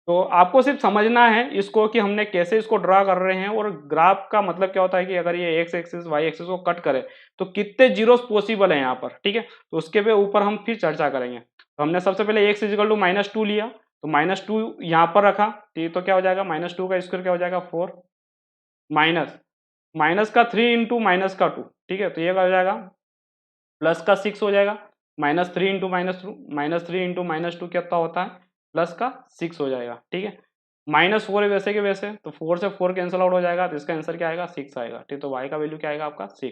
तो आपको सिर्फ समझना है इसको कि हमने कैसे इसको ड्रा कर रहे हैं, और ग्राफ का मतलब क्या होता है कि अगर ये एक्स एक्सिस वाई एक्सिस को कट करे तो कितने जीरोस पॉसिबल है यहाँ पर। ठीक है, तो उसके पे ऊपर हम फिर चर्चा करेंगे। तो हमने सबसे पहले एक्स इजिकल टू -2 लिया, तो -2 यहाँ पर रखा, तो क्या हो जाएगा, -2 का स्क्वायर क्या हो जाएगा 4, माइनस माइनस का 3 इंटू माइनस का 2। ठीक है, तो ये क्या हो जाएगा, प्लस का 6 हो जाएगा, -3 इंटू -3 इंटू -2 कितना होता है, प्लस का 6 हो जाएगा। ठीक है, -4 है वैसे के वैसे, तो 4 से 4 कैंसिल आउट हो जाएगा, तो इसका आंसर क्या आएगा, 6 आएगा। ठीक, तो y का वैल्यू क्या आएगा आपका 6।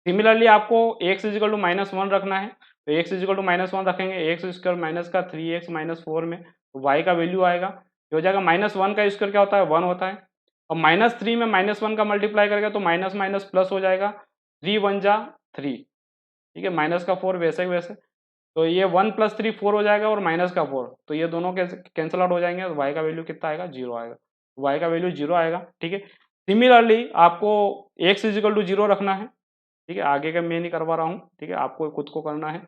सिमिलरली आपको x इजिकल टू -1 रखना है, तो x इजिकल टू -1 रखेंगे, एक्स स्क्वायर माइनस का 3x माइनस 4 में, तो y का वैल्यू आएगा, ये हो जाएगा -1 का स्क्वायर क्या होता है, 1 होता है, और -3 में -1 का मल्टीप्लाई करेगा तो माइनस माइनस प्लस हो जाएगा, 3 1 जा 3। ठीक है, माइनस का 4 वैसे वैसे, तो ये 1 + 3 4 हो जाएगा, और माइनस का 4, तो ये दोनों कैंसिल आउट हो जाएंगे, तो y का वैल्यू कितना आएगा, 0 आएगा, y का वैल्यू 0 आएगा। ठीक है, सिमिलरली आपको x इजिकल टू 0 रखना है। ठीक है, आगे का मैं नहीं करवा रहा हूँ, ठीक है, आपको खुद को करना है।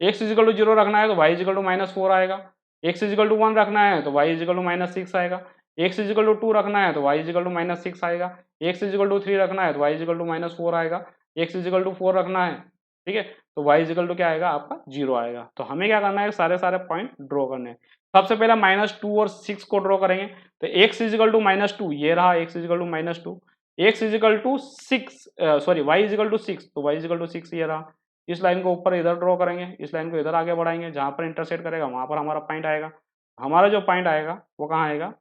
x इजिकल टू 0 रखना है तो y इजिकल टू -4 आएगा, x इजिकल टू 1 रखना है तो y इजिकल टू -6 आएगा, x इजिकल टू 2 रखना है तो y इजिकल टू -6 आएगा, x इजिकल टू 3 रखना है तो y इजिकल टू -4 आएगा, x इजिकल टू 4 रखना है ठीक है। तो y इजिकल टू क्या आएगा आपका 0 आएगा। तो हमें क्या करना है, सारे सारे पॉइंट ड्रॉ करने हैं। सबसे पहले -2 और 6 को ड्रॉ करेंगे। तो x इजिकल टू -2 ये रहा, x is equal to -2, x is equal to 6 sorry y is equal to 6, तो y इजिकल टू 6 ये रहा। इस लाइन को ऊपर इधर ड्रॉ करेंगे, इस लाइन को इधर आगे बढ़ाएंगे, जहां पर इंटरसेक्ट करेगा वहां पर हमारा पॉइंट आएगा। हमारा जो पॉइंट आएगा वो कहाँ आएगा,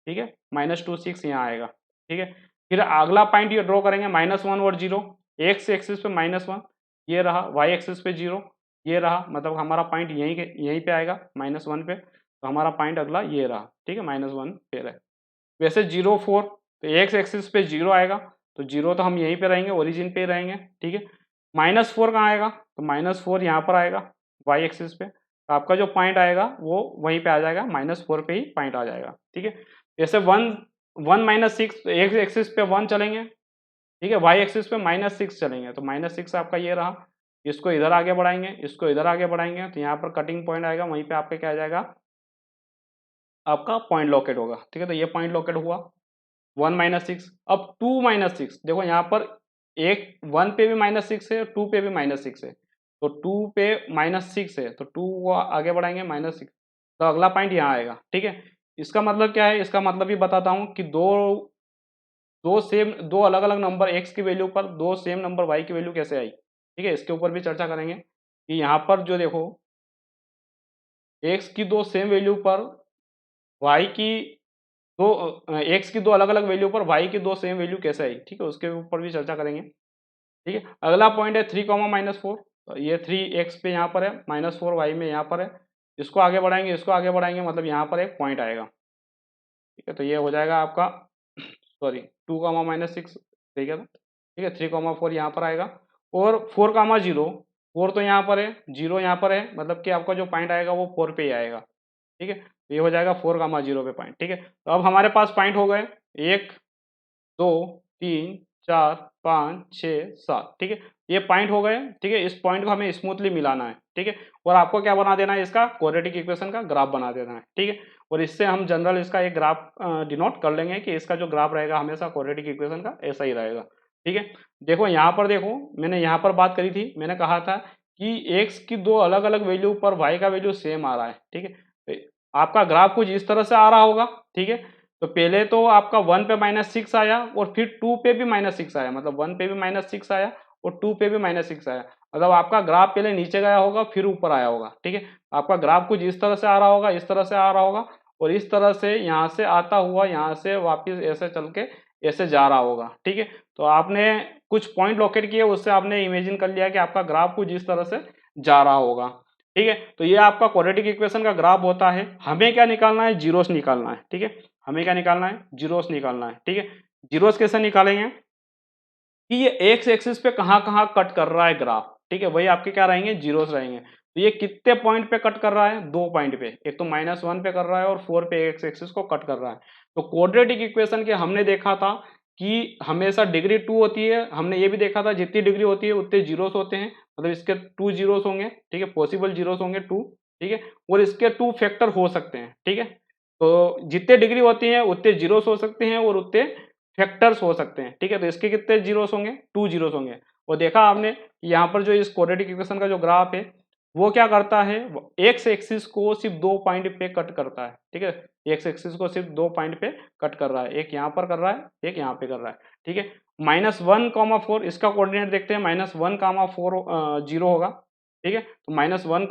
ठीक है, -2 6 यहाँ आएगा। ठीक है, फिर अगला पॉइंट ये ड्रॉ करेंगे -1 और 0, एक्स एक्सिस पे -1 ये रहा, वाई एक्सिस पे 0 ये रहा, मतलब हमारा पॉइंट यहीं पे आएगा -1 पे। तो हमारा पॉइंट अगला ये रहा, ठीक है, -1 पे रहे। वैसे 0 4, तो एक्स एक्सिस पे 0 आएगा, तो 0 तो हम यहीं पे रहेंगे, ओरिजिन पे ही रहेंगे। ठीक है, -4 कहाँ आएगा, तो -4 यहाँ पर आएगा वाई एक्सिस पे। तो आपका जो पॉइंट आएगा वो वहीं पे आ जाएगा, -4 पे ही पॉइंट आ जाएगा। ठीक है, जैसे 1 1 -6, एक्स एक्सिस पे 1 चलेंगे, ठीक है, वाई एक्सिस पे -6 चलेंगे, तो -6 आपका ये रहा। इसको इधर आगे बढ़ाएंगे, इसको इधर आगे बढ़ाएंगे, तो यहाँ पर कटिंग पॉइंट आएगा, वहीं पे आपका क्या आ जाएगा, आपका पॉइंट लोकेट होगा। ठीक है, तो ये पॉइंट लोकेट हुआ 1 -6। अब 2 -6, देखो यहाँ पर एक 1 पे भी -6 है, 2 पे भी -6 है, तो 2 पे -6 है, तो 2 को आगे बढ़ाएंगे -6, तो अगला पॉइंट यहाँ आएगा। ठीक है, इसका मतलब क्या है, इसका मतलब भी बताता हूँ कि दो अलग अलग नंबर x की वैल्यू पर दो सेम नंबर y की वैल्यू कैसे आई। ठीक है, इसके ऊपर भी चर्चा करेंगे कि यहाँ पर जो देखो x की दो सेम वैल्यू पर y की दो x की दो अलग अलग वैल्यू पर y की दो सेम वैल्यू कैसे आई। ठीक है, उसके ऊपर भी चर्चा करेंगे। ठीक है, अगला पॉइंट है 3, -4, ये 3x पे यहाँ पर है, -4 y में यहाँ पर है, इसको आगे बढ़ाएंगे, इसको आगे बढ़ाएंगे, मतलब यहाँ पर एक पॉइंट आएगा। ठीक है, तो ये हो जाएगा आपका सॉरी 2, -6, ठीक है। ठीक है, 3, 4 यहाँ पर आएगा, और 4, 0, 4 तो यहाँ पर है, 0 यहाँ पर है, मतलब कि आपका जो पॉइंट आएगा वो 4 पे ही आएगा। ठीक है, तो ये हो जाएगा 4, 0 पे पॉइंट। ठीक है, तो अब हमारे पास पॉइंट हो गए 1 2 3 4 5 6 7। ठीक है, ये पॉइंट हो गए। ठीक है, इस पॉइंट को हमें स्मूथली मिलाना है। ठीक है, और आपको क्या बना देना है, इसका क्वाड्रेटिक इक्वेशन का ग्राफ बना देना है। ठीक है, और इससे हम जनरल इसका एक ग्राफ डिनोट कर लेंगे कि इसका जो ग्राफ रहेगा हमेशा क्वाड्रेटिक इक्वेशन का ऐसा ही रहेगा। ठीक है, देखो यहाँ पर देखो, मैंने यहाँ पर बात करी थी, मैंने कहा था कि एक्स की दो अलग अलग वैल्यू पर वाई का वैल्यू सेम आ रहा है। ठीक है, तो आपका ग्राफ कुछ इस तरह से आ रहा होगा। ठीक है, तो पहले तो आपका 1 पे -6 आया, और फिर 2 पे भी -6 आया, मतलब 1 पे भी -6 आया और 2 पे भी -6 आया, मतलब आपका ग्राफ पहले नीचे गया होगा फिर ऊपर आया होगा। ठीक है, आपका ग्राफ कुछ इस तरह से आ रहा होगा, इस तरह से आ रहा होगा, और इस तरह से यहाँ से आता हुआ यहाँ से वापस ऐसे चल के ऐसे जा रहा होगा। ठीक है, तो आपने कुछ पॉइंट लोकेट किए, उससे आपने इमेजिन कर लिया कि आपका ग्राफ कुछ इस तरह से जा रहा होगा। ठीक है, तो ये आपका क्वाड्रेटिक इक्वेशन का ग्राफ होता है। हमें क्या निकालना है, जीरोस निकालना है। ठीक है, हमें क्या निकालना है, जीरोस निकालना है। ठीक है, जीरोस कैसे निकालेंगे कि ये एक्स एक्सिस पे कहाँ कहाँ कट कर रहा है ग्राफ। ठीक है, वही आपके क्या रहेंगे, जीरोस रहेंगे। तो ये कितने पॉइंट पे कट कर रहा है, 2 पॉइंट पे, एक तो -1 पे कर रहा है और 4 पे एक्स एक्सिस को कट कर रहा है। तो क्वाड्रेटिक इक्वेशन के हमने देखा था कि हमेशा डिग्री 2 होती है, हमने ये भी देखा था जितनी डिग्री होती है उतने जीरोस होते हैं, मतलब इसके 2 जीरोस होंगे। ठीक है, पॉसिबल जीरोस होंगे 2। ठीक है, और इसके 2 फैक्टर हो सकते हैं। ठीक है, तो जितने डिग्री होती है उतने जीरोस हो सकते हैं और उतने फैक्टर्स हो सकते हैं। ठीक है, तो इसके कितने जीरोस होंगे, 2 जीरोस होंगे। और देखा आपने यहाँ पर जो इस क्वाड्रेटिक इक्वेशन का जो ग्राफ है वो क्या करता है, एक्स एक्सिस को सिर्फ 2 पॉइंट पे कट करता है। ठीक है, एक्स एक्सिस को सिर्फ 2 पॉइंट पे कट कर रहा है, एक यहाँ पर कर रहा है, एक यहाँ पे कर रहा है। ठीक है, -1, 4 इसका कोऑर्डिनेट देखते हैं, -1, 4 0 होगा। ठीक है, तो -1,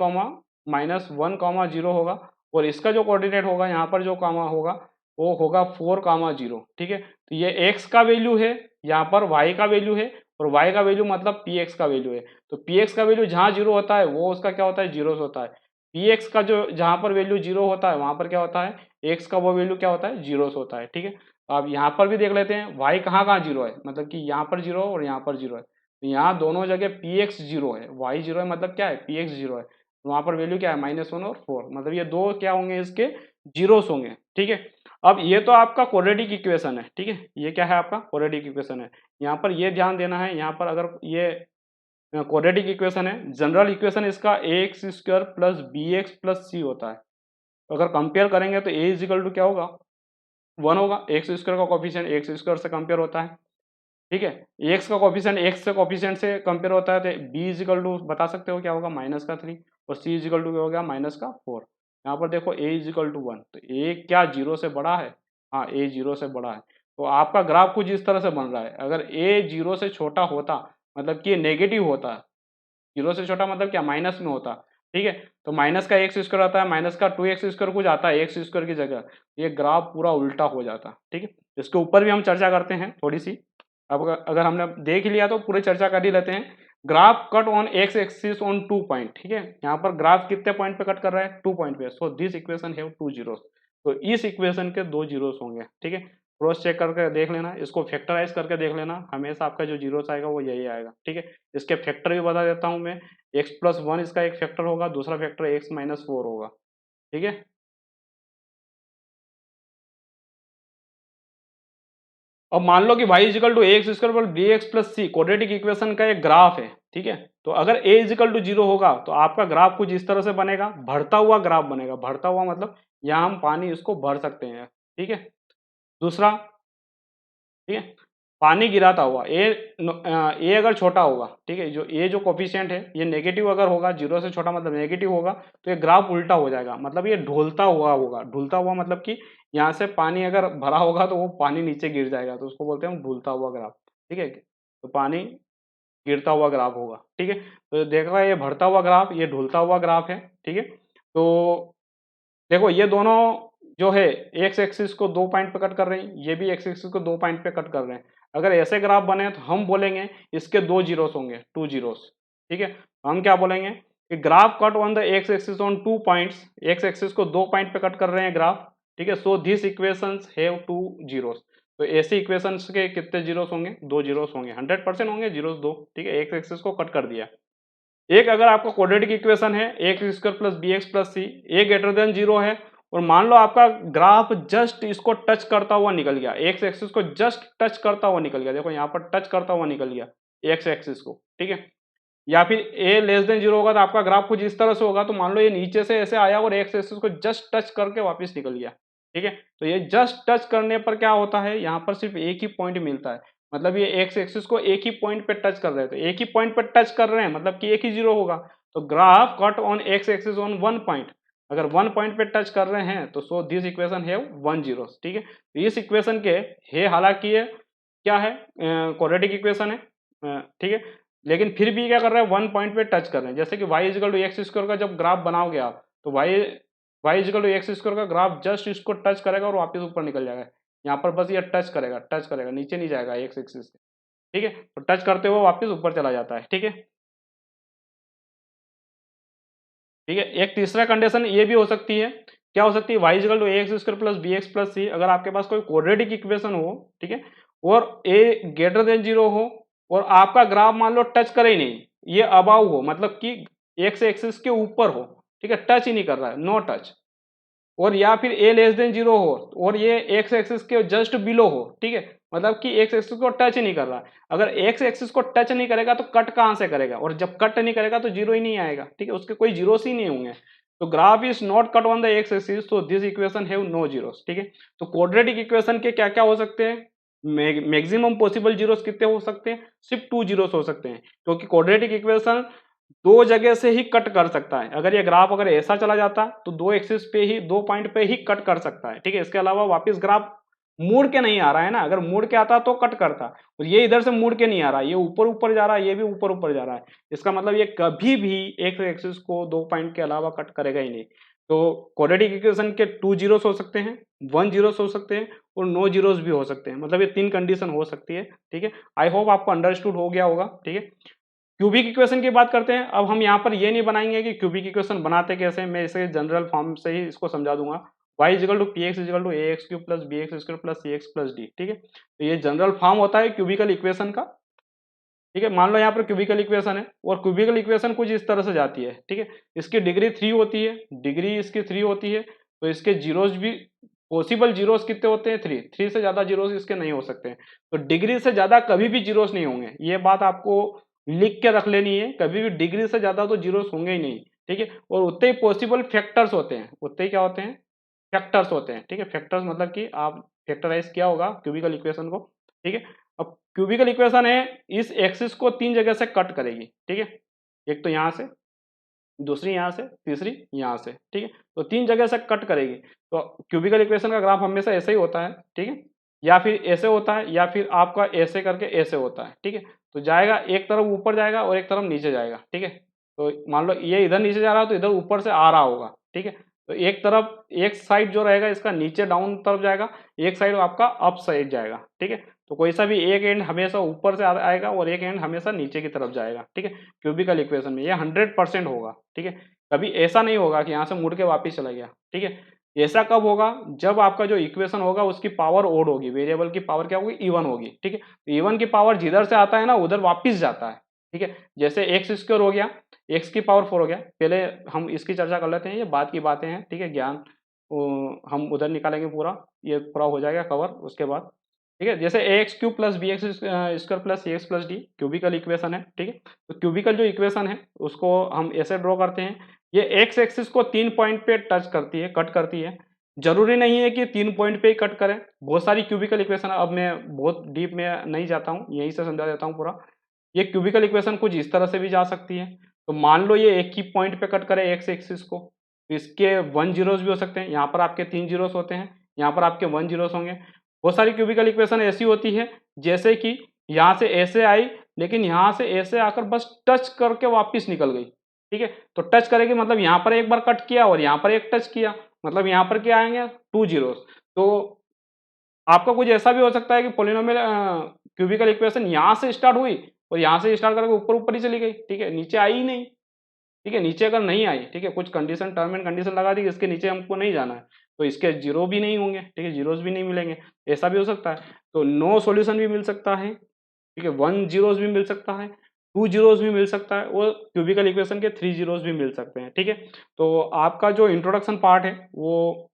0 होगा, और इसका जो कोऑर्डिनेट होगा यहाँ पर जो कामा होगा वो होगा 4, 0। ठीक है, तो ये x का वैल्यू है, यहाँ पर y का वैल्यू है, और y का वैल्यू मतलब px का वैल्यू है। तो px का वैल्यू जहाँ 0 होता है वो उसका क्या होता है, जीरोस होता है। px का जो जहाँ पर वैल्यू 0 होता है वहाँ पर क्या होता है, x का वो वैल्यू क्या होता है, जीरोस होता है। ठीक है, तो आप यहाँ पर भी देख लेते हैं y कहाँ कहाँ 0 है, मतलब कि यहाँ पर 0 और यहाँ पर 0 है, तो यहाँ दोनों जगह px 0 है, y 0 है, मतलब क्या है, px 0 है, तो वहाँ पर वैल्यू क्या है, -1 और 4, मतलब ये दो क्या होंगे, इसके जीरोस होंगे। ठीक है, अब ये तो आपका क्वाड्रेटिक इक्वेशन है। ठीक है, ये क्या है, आपका क्वाड्रेटिक इक्वेशन है। यहाँ पर ये ध्यान देना है, यहाँ पर अगर ये क्वाड्रेटिक इक्वेशन है, जनरल इक्वेशन इसका ax² plus bx plus c होता है। तो अगर कंपेयर करेंगे तो a इजिकल टू क्या होगा, 1 होगा, एक्स स्क्वायर का कोफिशिएंट एक्स स्क्वायर से कंपेयर होता है। ठीक है। एक्स का कोफिशिएंट एक्स से कोफिशिएंट से कंपेयर होता है, तो बी इजिकल टू बता सकते हो क्या होगा, -3, और सी इजिकल टू क्या हो गया, -4। यहाँ पर देखो ए इजिकल टू 1, तो ए क्या जीरो से बड़ा है, हाँ ए जीरो से बड़ा है। तो आपका ग्राफ कुछ इस तरह से बन रहा है, अगर ए जीरो से छोटा होता मतलब कि नेगेटिव होता, जीरो से छोटा मतलब क्या, माइनस में होता, ठीक है। तो माइनस का एक्स स्क्वायर आता है, माइनस का 2x² कुछ आता है एक्स स्क्वायर की जगह, ये ग्राफ पूरा उल्टा हो जाता, ठीक है। इसके ऊपर भी हम चर्चा करते हैं थोड़ी सी। अब अगर हमने देख लिया तो पूरी चर्चा कर ही लेते हैं। Graph cut on x axis on 2 point, ठीक है। यहाँ पर ग्राफ कितने पॉइंट पे कट कर रहा है, 2 पॉइंट पे, so this equation have 2 zeros. तो इस इक्वेशन के 2 जीरोस होंगे, ठीक है। क्रॉस चेक करके देख लेना, इसको फैक्टराइज करके देख लेना, हमेशा आपका जो जीरोस आएगा वो यही आएगा, ठीक है। इसके फैक्टर भी बता देता हूँ मैं, x+1 इसका एक फैक्टर होगा, दूसरा फैक्टर x-4 होगा, ठीक है। अब मान लो कि y is equal to x square पर b x plus c quadratic equation का एक ग्राफ है, ठीक है। तो अगर a इजिकल टू 0 होगा तो आपका ग्राफ कुछ इस तरह से बनेगा, बढ़ता हुआ ग्राफ बनेगा, बढ़ता हुआ मतलब यहाँ हम पानी इसको भर सकते हैं, ठीक है। दूसरा, ठीक है, पानी गिराता हुआ ए अगर छोटा होगा, ठीक है, जो ए जो कोफिशिएंट है ये नेगेटिव अगर होगा, जीरो से छोटा मतलब नेगेटिव होगा, तो ये ग्राफ उल्टा हो जाएगा, मतलब ये ढुलता हुआ होगा। ढुलता हुआ मतलब कि यहाँ से पानी अगर भरा होगा तो वो पानी नीचे गिर जाएगा, तो उसको बोलते हैं हम ढुलता हुआ ग्राफ, ठीक है। तो पानी गिरता हुआ ग्राफ होगा, ठीक है। तो देख रहा है ये बढ़ता हुआ ग्राफ, ये ढुलता हुआ ग्राफ है, ठीक है। तो देखो ये दोनों जो है एक्स एक्सिस को 2 पॉइंट पे कट कर रहे हैं, ये भी एक्स एक्सिस को 2 पॉइंट पे कट कर रहे हैं। अगर ऐसे ग्राफ बने तो हम बोलेंगे इसके 2 जीरोस होंगे, 2 जीरोस, ठीक है। हम क्या बोलेंगे कि graph cut on the X axis on 2 points, x axis को 2 पॉइंट पे कट कर रहे हैं ग्राफ, ठीक है। So this equations have 2 zeros. तो ऐसे इक्वेशंस के कितने जीरोस होंगे, 2 जीरोस होंगे, 100% होंगे जीरोस 2, ठीक है। एक्स एक्सिस को कट कर दिया। एक अगर आपका क्वाड्रेटिक इक्वेशन है X square plus B x plus C, A greater than zero है, और मान लो आपका ग्राफ जस्ट इसको टच करता हुआ निकल गया, एक्स एक्सिस को जस्ट टच करता हुआ निकल गया, देखो यहाँ पर टच करता हुआ निकल गया एक्स एक्सिस को, ठीक है। या फिर ए लेस देन जीरो होगा तो आपका ग्राफ कुछ इस तरह से होगा, तो मान लो ये नीचे से ऐसे आया और एक्स एक्सिस को जस्ट टच करके वापस निकल गया, ठीक है। तो ये जस्ट टच करने पर क्या होता है, यहाँ पर सिर्फ एक ही पॉइंट मिलता है, मतलब ये एक्स एक्सिस को एक ही पॉइंट पे टच कर रहे थे, एक ही पॉइंट पे टच कर रहे हैं मतलब कि एक ही जीरो होगा। तो graph cut on x axis on 1 point, अगर 1 पॉइंट पे टच कर रहे हैं तो सो दिस इक्वेशन है 1 जीरो, ठीक है। तो इस इक्वेशन के है, हालांकि ये क्या है, क्वाड्रेटिक इक्वेशन है, ठीक है। लेकिन फिर भी क्या कर रहे हैं, 1 पॉइंट पे टच कर रहे हैं। जैसे कि y is equal to x square का जब ग्राफ बनाओगे आप, तो y is equal to x square का ग्राफ जस्ट इसको टच करेगा और वापस ऊपर निकल जाएगा। यहाँ पर बस ये टच करेगा, नीचे नहीं जाएगा एक्स एक्सिस से, ठीक है। तो टच करते हुए वापस ऊपर चला जाता है, ठीक है। ठीक है, एक तीसरा कंडीशन ये भी हो सकती है, क्या हो सकती है, y is equal to A X square plus B x plus C, अगर आपके पास कोई क्वाड्रेटिक इक्वेशन हो, ठीक है, और a ग्रेटर देन जीरो हो, और आपका ग्राफ मान लो टच करे ही नहीं, ये अबाव हो, मतलब कि एक्स एक्सिस के ऊपर हो, ठीक है, टच ही नहीं कर रहा है, नो टच, और या फिर a लेस देन जीरो हो और ये एक्स एक्सिस के जस्ट बिलो हो, ठीक है, मतलब कि एक्स एक्सिस को टच ही नहीं कर रहा है। अगर एक्स एक्सिस को टच नहीं करेगा तो कट कहाँ से करेगा, और जब कट नहीं करेगा तो जीरो ही नहीं आएगा, ठीक है, उसके कोई जीरोस ही नहीं होंगे। तो graph is not cut on the X axis, तो this equation have no zeros, ठीक है। तो क्वाड्रेटिक इक्वेशन के क्या क्या हो सकते हैं, मैक्सिमम पॉसिबल जीरोस कितने हो सकते हैं, सिर्फ 2 जीरोस हो सकते हैं, क्योंकि क्वाड्रेटिक इक्वेशन दो जगह से ही कट कर सकता है। अगर ये ग्राफ अगर ऐसा चला जाता तो दो एक्सिस पे ही, 2 पॉइंट पे ही कट कर सकता है, ठीक है। इसके अलावा वापस ग्राफ मुड़ के नहीं आ रहा है ना, अगर मुड़ के आता तो कट करता, और ये इधर से मुड़ के नहीं आ रहा, ये ऊपर ऊपर जा रहा है, ये भी ऊपर ऊपर जा रहा है, इसका मतलब ये कभी भी एक एक्सिस को 2 पॉइंट के अलावा कट करेगा ही नहीं। तो क्वाड्रेटिक इक्वेशन के 2 जीरोस हो सकते हैं, 1 जीरोस हो सकते हैं, और नो जीरोस भी हो सकते हैं, मतलब ये 3 कंडीशन हो सकती है, ठीक है। आई होप आपको अंडरस्टूड हो गया होगा, ठीक है। क्यूबिक इक्वेशन की बात करते हैं। अब हम यहाँ पर ये नहीं बनाएंगे कि क्यूबिक इक्वेशन बनाते कैसे, मैं इसे जनरल फॉर्म से ही इसको समझा दूंगा। y is equal to p x is equal to A x cube plus B x square plus C x plus d, ठीक है। तो ये जनरल फॉर्म होता है क्यूबिकल इक्वेशन का, ठीक है। मान लो यहाँ पर क्यूबिकल इक्वेशन है, और क्यूबिकल इक्वेशन कुछ इस तरह से जाती है, ठीक है। इसकी डिग्री 3 होती है, डिग्री इसकी 3 होती है, तो इसके जीरोस भी, पॉसिबल जीरोस कितने होते हैं, 3, 3 से ज्यादा जीरोस इसके नहीं हो सकते हैं। तो डिग्री से ज्यादा कभी भी जीरोस नहीं होंगे, ये बात आपको लिख के रख लेनी है, कभी भी डिग्री से ज्यादा तो जीरोस होंगे ही नहीं, ठीक है। और उतने ही पॉसिबल फैक्टर्स होते हैं, उतने ही क्या होते हैं, फैक्टर्स होते हैं, ठीक है। फैक्टर्स मतलब कि आप फैक्टराइज किया होगा क्यूबिकल इक्वेशन को, ठीक है। अब क्यूबिकल इक्वेशन है, इस एक्सिस को 3 जगह से कट करेगी, ठीक है। एक तो यहाँ से, दूसरी यहाँ से, तीसरी यहाँ से, ठीक है। तो 3 जगह से कट करेगी। तो क्यूबिकल इक्वेशन का ग्राफ हमेशा ऐसे ही होता है, ठीक है, या फिर ऐसे होता है, या फिर आपका ऐसे करके ऐसे होता है, ठीक है। तो जाएगा, एक तरफ ऊपर जाएगा और एक तरफ नीचे जाएगा, ठीक है। तो मान लो ये इधर नीचे जा रहा है तो इधर ऊपर से आ रहा होगा, ठीक है। तो एक तरफ, एक साइड जो रहेगा इसका नीचे डाउन तरफ जाएगा, एक साइड आपका अप साइड जाएगा, ठीक है। तो कोई सा भी एक एंड हमेशा ऊपर से आएगा और एक एंड हमेशा नीचे की तरफ जाएगा, ठीक है। क्यूबिकल इक्वेशन में ये 100% होगा, ठीक है। कभी ऐसा नहीं होगा कि यहाँ से मुड़ के वापिस चला गया, ठीक है। ऐसा कब होगा, जब आपका जो इक्वेशन होगा उसकी पावर ओड होगी, वेरिएबल की पावर क्या होगी, इवन होगी, ठीक है। तो इवन की पावर जिधर से आता है ना उधर वापिस जाता है, ठीक है। जैसे एक्स स्क्वायर हो गया, एक्स की पावर 4 हो गया। पहले हम इसकी चर्चा कर लेते हैं, ये बाद की बातें हैं, ठीक है। ज्ञान हम उधर निकालेंगे पूरा, ये पूरा हो जाएगा कवर उसके बाद, ठीक है। जैसे A x cube plus B x square plus C x plus D cubical equation है, ठीक है। तो क्यूबिकल जो इक्वेशन है उसको हम ऐसे ड्रॉ करते हैं, ये एक्स एक्सिस को 3 पॉइंट पे टच करती है, कट करती है। जरूरी नहीं है कि 3 पॉइंट पे ही कट करें, बहुत सारी क्यूबिकल इक्वेशन, अब मैं बहुत डीप में नहीं जाता हूँ, यहीं से समझा देता हूँ पूरा। ये क्यूबिकल इक्वेशन कुछ इस तरह से भी जा सकती है। तो मान लो ये एक ही पॉइंट पे कट करे एक्स एक्सिस को, तो इसके 1 जीरोस भी हो सकते हैं, यहाँ पर आपके 3 जीरोस होते हैं, यहाँ पर आपके 1 जीरोस होंगे। बहुत सारी क्यूबिकल इक्वेशन ऐसी होती है जैसे कि यहाँ से ऐसे आई, लेकिन यहाँ से ऐसे आकर बस टच करके वापस निकल गई, ठीक है। तो टच करेगी मतलब यहाँ पर एक बार कट किया और यहाँ पर एक टच किया, मतलब यहाँ पर क्या आएंगे, 2 जीरोस। तो आपका कुछ ऐसा भी हो सकता है कि पोलिनोमियल क्यूबिकल इक्वेशन यहाँ से स्टार्ट हुई और यहाँ से स्टार्ट करके ऊपर ऊपर ही चली गई, ठीक है, नीचे आई ही नहीं, ठीक है। नीचे अगर नहीं आई, ठीक है, कुछ कंडीशन, टर्म एंड कंडीशन लगा दी, इसके नीचे हमको नहीं जाना है, तो इसके जीरो भी नहीं होंगे, ठीक है, जीरोस भी नहीं मिलेंगे, ऐसा भी हो सकता है। तो नो सॉल्यूशन भी मिल सकता है, ठीक है, 1 जीरोस भी मिल सकता है, 2 जीरोस भी मिल सकता है, और क्यूबिकल इक्वेशन के 3 जीरोस भी मिल सकते हैं, ठीक है। तो आपका जो इंट्रोडक्शन पार्ट है वो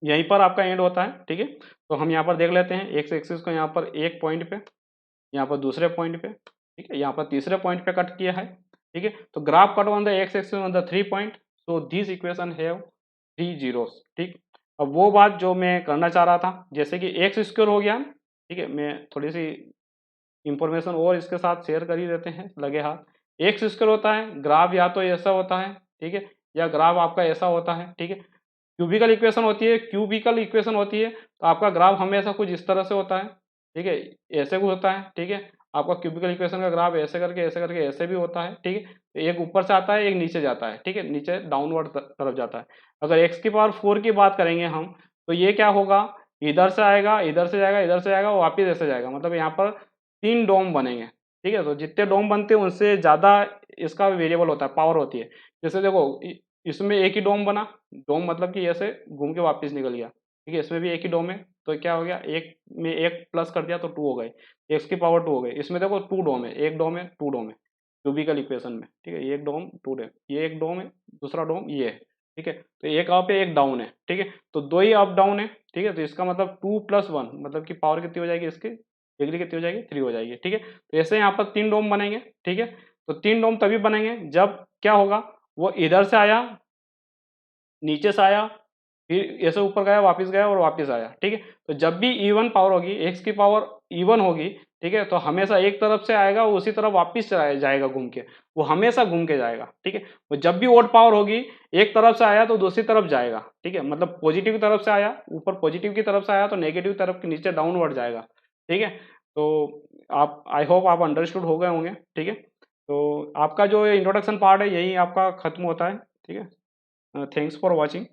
यहीं पर आपका एंड होता है, ठीक है। तो हम यहाँ पर देख लेते हैं एक्स एक्सिस को, यहाँ पर एक पॉइंट पे, यहाँ पर दूसरे पॉइंट पे, ठीक है, यहाँ पर तीसरे पॉइंट पे कट किया है, ठीक है। तो graph cut on the X axis on the 3 point, so this equation have 3 zeros, ठीक। अब वो बात जो मैं करना चाह रहा था, जैसे कि एक्स स्क्वायर हो गया, ठीक है, मैं थोड़ी सी इंफॉर्मेशन और इसके साथ शेयर कर ही देते हैं लगे हाथ। एक्स स्क्वायर होता है, ग्राफ या तो ऐसा होता है, ठीक है, या ग्राफ आपका ऐसा होता है, ठीक है। क्यूबिकल इक्वेशन होती है, क्यूबिकल इक्वेशन होती है तो आपका ग्राफ हमेशा कुछ इस तरह से होता है, ठीक है, ऐसे भी होता है, ठीक है। आपका क्यूबिकल इक्वेशन का ग्राफ ऐसे करके ऐसे भी होता है, ठीक है। तो एक ऊपर से आता है, एक नीचे जाता है, ठीक है, नीचे डाउनवर्ड तरफ जाता है। अगर एक्स की पावर 4 की बात करेंगे हम, तो ये क्या होगा, इधर से आएगा, इधर से जाएगा, इधर से जाएगा, वापिस ऐसे जाएगा, मतलब यहाँ पर 3 डोम बनेंगे, ठीक है। तो जितने डोम बनते हैं उनसे ज़्यादा इसका वेरिएबल होता है, पावर होती है। जैसे देखो इसमें एक ही डोम बना, डोम मतलब कि ऐसे घूम के वापस निकल गया, ठीक है। इसमें भी एक ही डोम है, तो क्या हो गया, एक में एक प्लस कर दिया तो 2 हो गए, एक्स की पावर 2 हो गई। इसमें देखो 2 डोम है, एक डोम है, 2 डोम है क्यूबिकल इक्वेशन में, ठीक है। एक डोम 2 डोम, ये एक डोम है, दूसरा डोम ये है, ठीक है। तो एक अप है, एक डाउन है, ठीक है। तो 2 ही अप डाउन है, ठीक है। तो इसका मतलब 2 + 1 मतलब कि पावर कितनी हो जाएगी इसकी, डिग्री कितनी हो जाएगी, 3 हो जाएगी, ठीक है। तो ऐसे यहाँ पर 3 डोम बनेंगे, ठीक है। तो 3 डोम तभी बनेंगे जब क्या होगा, वो इधर से आया, नीचे से आया, फिर ऐसे ऊपर गया, वापस गया और वापस आया, ठीक है। तो जब भी इवन पावर होगी, एक्स की पावर इवन होगी, ठीक है, तो हमेशा एक तरफ से आएगा, उसी तरफ वापस चला जाएगा घूम के, वो हमेशा घूम के जाएगा, ठीक है। तो जब भी ओड पावर होगी, एक तरफ से आया तो दूसरी तरफ जाएगा, ठीक है, मतलब पॉजिटिव की तरफ से आया, ऊपर पॉजिटिव की तरफ से आया तो नेगेटिव तरफ के नीचे डाउनवर्ड जाएगा, ठीक है। तो आप, आई होप आप अंडरस्टूड हो गए होंगे, ठीक है। तो आपका जो इंट्रोडक्शन पार्ट है यही आपका खत्म होता है, ठीक है। Thanks for watching.